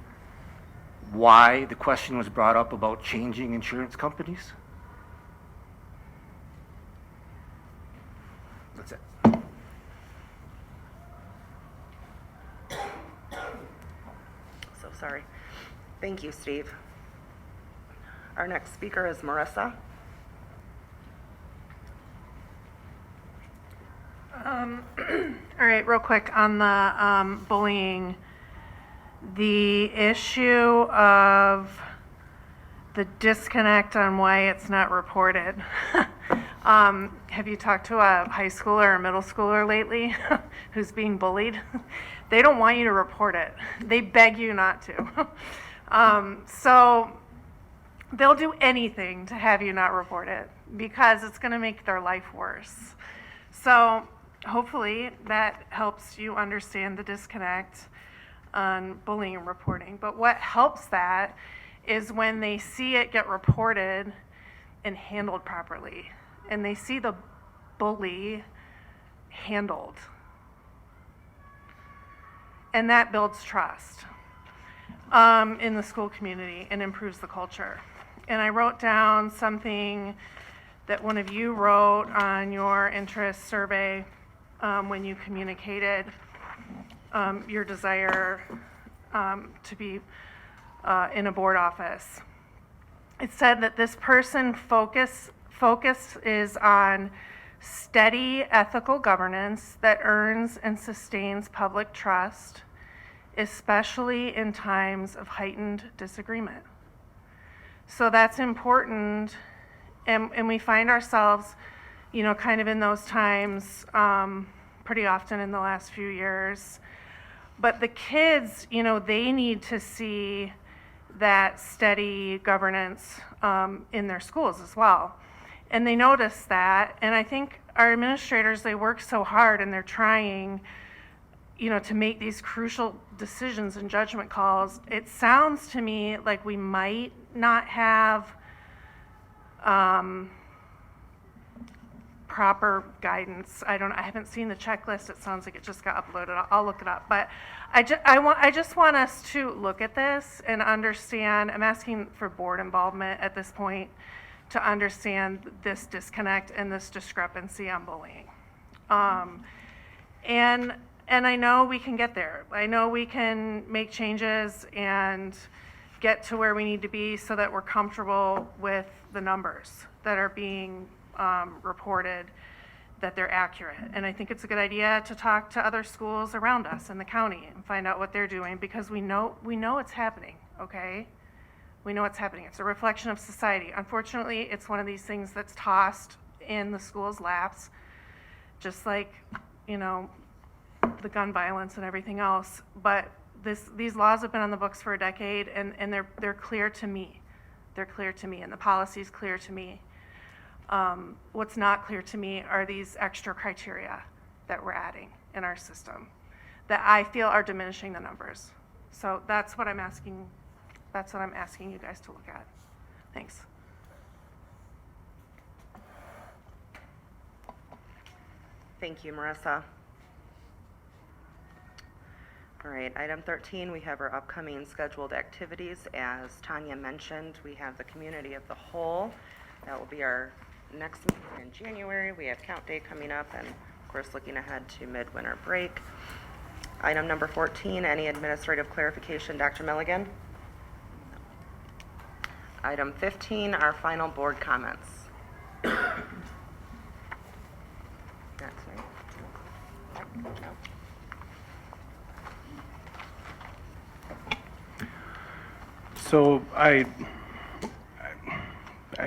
why the question was brought up about changing insurance companies. That's it. So sorry. Thank you, Steve. Our next speaker is Marissa. All right, real quick on the bullying, the issue of the disconnect on why it's not reported. Have you talked to a high schooler or a middle schooler lately who's being bullied? They don't want you to report it. They beg you not to. So they'll do anything to have you not report it because it's going to make their life worse. So hopefully that helps you understand the disconnect on bullying and reporting. But what helps that is when they see it get reported and handled properly, and they see the bully handled. And that builds trust in the school community and improves the culture. And I wrote down something that one of you wrote on your interest survey when you communicated your desire to be in a board office. It said that this person focus is on steady ethical governance that earns and sustains public trust, especially in times of heightened disagreement. So that's important, and we find ourselves, you know, kind of in those times pretty often in the last few years. But the kids, you know, they need to see that steady governance in their schools as well. And they notice that, and I think our administrators, they work so hard and they're trying, you know, to make these crucial decisions and judgment calls. It sounds to me like we might not have proper guidance. I haven't seen the checklist. It sounds like it just got uploaded. I'll look it up. But I just want us to look at this and understand. I'm asking for board involvement at this point to understand this disconnect and this discrepancy on bullying. And I know we can get there. I know we can make changes and get to where we need to be so that we're comfortable with the numbers that are being reported, that they're accurate. And I think it's a good idea to talk to other schools around us in the county and find out what they're doing, because we know it's happening, okay? We know it's happening. It's a reflection of society. Unfortunately, it's one of these things that's tossed in the school's laps, just like, you know, the gun violence and everything else. But these laws have been on the books for a decade, and they're clear to me. They're clear to me, and the policy's clear to me. What's not clear to me are these extra criteria that we're adding in our system that I feel are diminishing the numbers. So that's what I'm asking. That's what I'm asking you guys to look at. Thanks. Thank you, Marissa. All right, item 13, we have our upcoming scheduled activities. As Tanya mentioned, we have the Community of the Whole. That will be our next meeting in January. We have Count Day coming up, and of course looking ahead to midwinter break. Item number 14, any administrative clarification, Dr. Milligan? Item 15, our final board comments. That's right. So I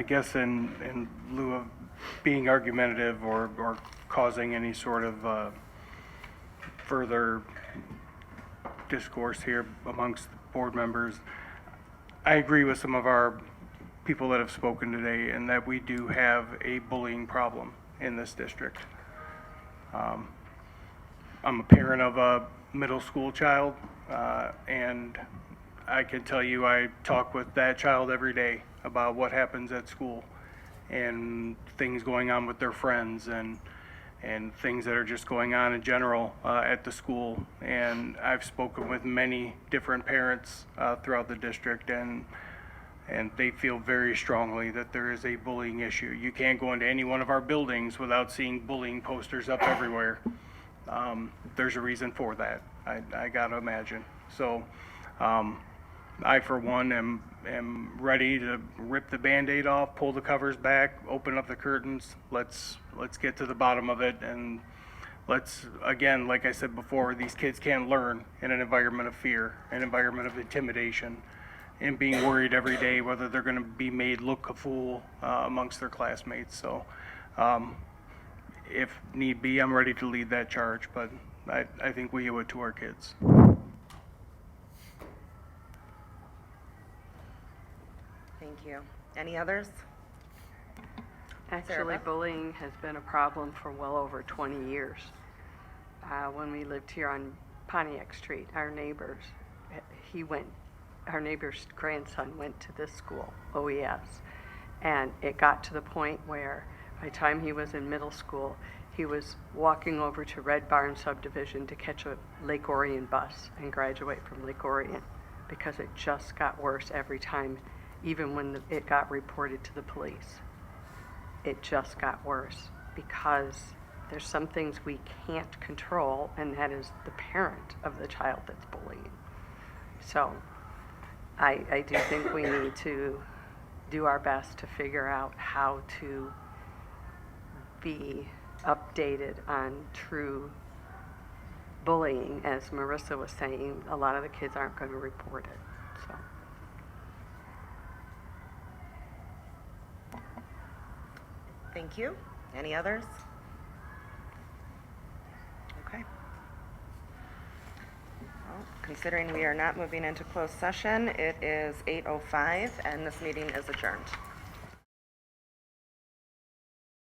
guess in lieu of being argumentative or causing any sort of further discourse here amongst board members, I agree with some of our people that have spoken today, and that we do have a bullying problem in this district. I'm a parent of a middle school child, and I can tell you I talk with that child every day about what happens at school and things going on with their friends and things that are just going on in general at the school. And I've spoken with many different parents throughout the district, and they feel very strongly that there is a bullying issue. You can't go into any one of our buildings without seeing bullying posters up everywhere. There's a reason for that, I gotta imagine. So I, for one, am ready to rip the Band-Aid off, pull the covers back, open up the curtains. Let's get to the bottom of it, and let's, again, like I said before, these kids can't learn in an environment of fear, an environment of intimidation, and being worried every day whether they're going to be made look a fool amongst their classmates. So if need be, I'm ready to lead that charge, but I think we owe it to our kids. Thank you. Any others? Actually, Sarah? bullying has been a problem for well over 20 years. When we lived here on Pontiac Street, our neighbor's grandson went to this school, OES, and it got to the point where by the time he was in middle school, he was walking over to Red Barn subdivision to catch a Lake Orion bus and graduate from Lake Orion, because it just got worse every time, even when it got reported to the police. It just got worse because there's some things we can't control, and that is the parent of the child that's bullying. So I do think we need to do our best to figure out how to be updated on true bullying. As Marissa was saying, a lot of the kids aren't going to report it. So. Thank you. Any others? Okay. Well, considering we are not moving into closed session, it is 8:05 and this meeting is adjourned.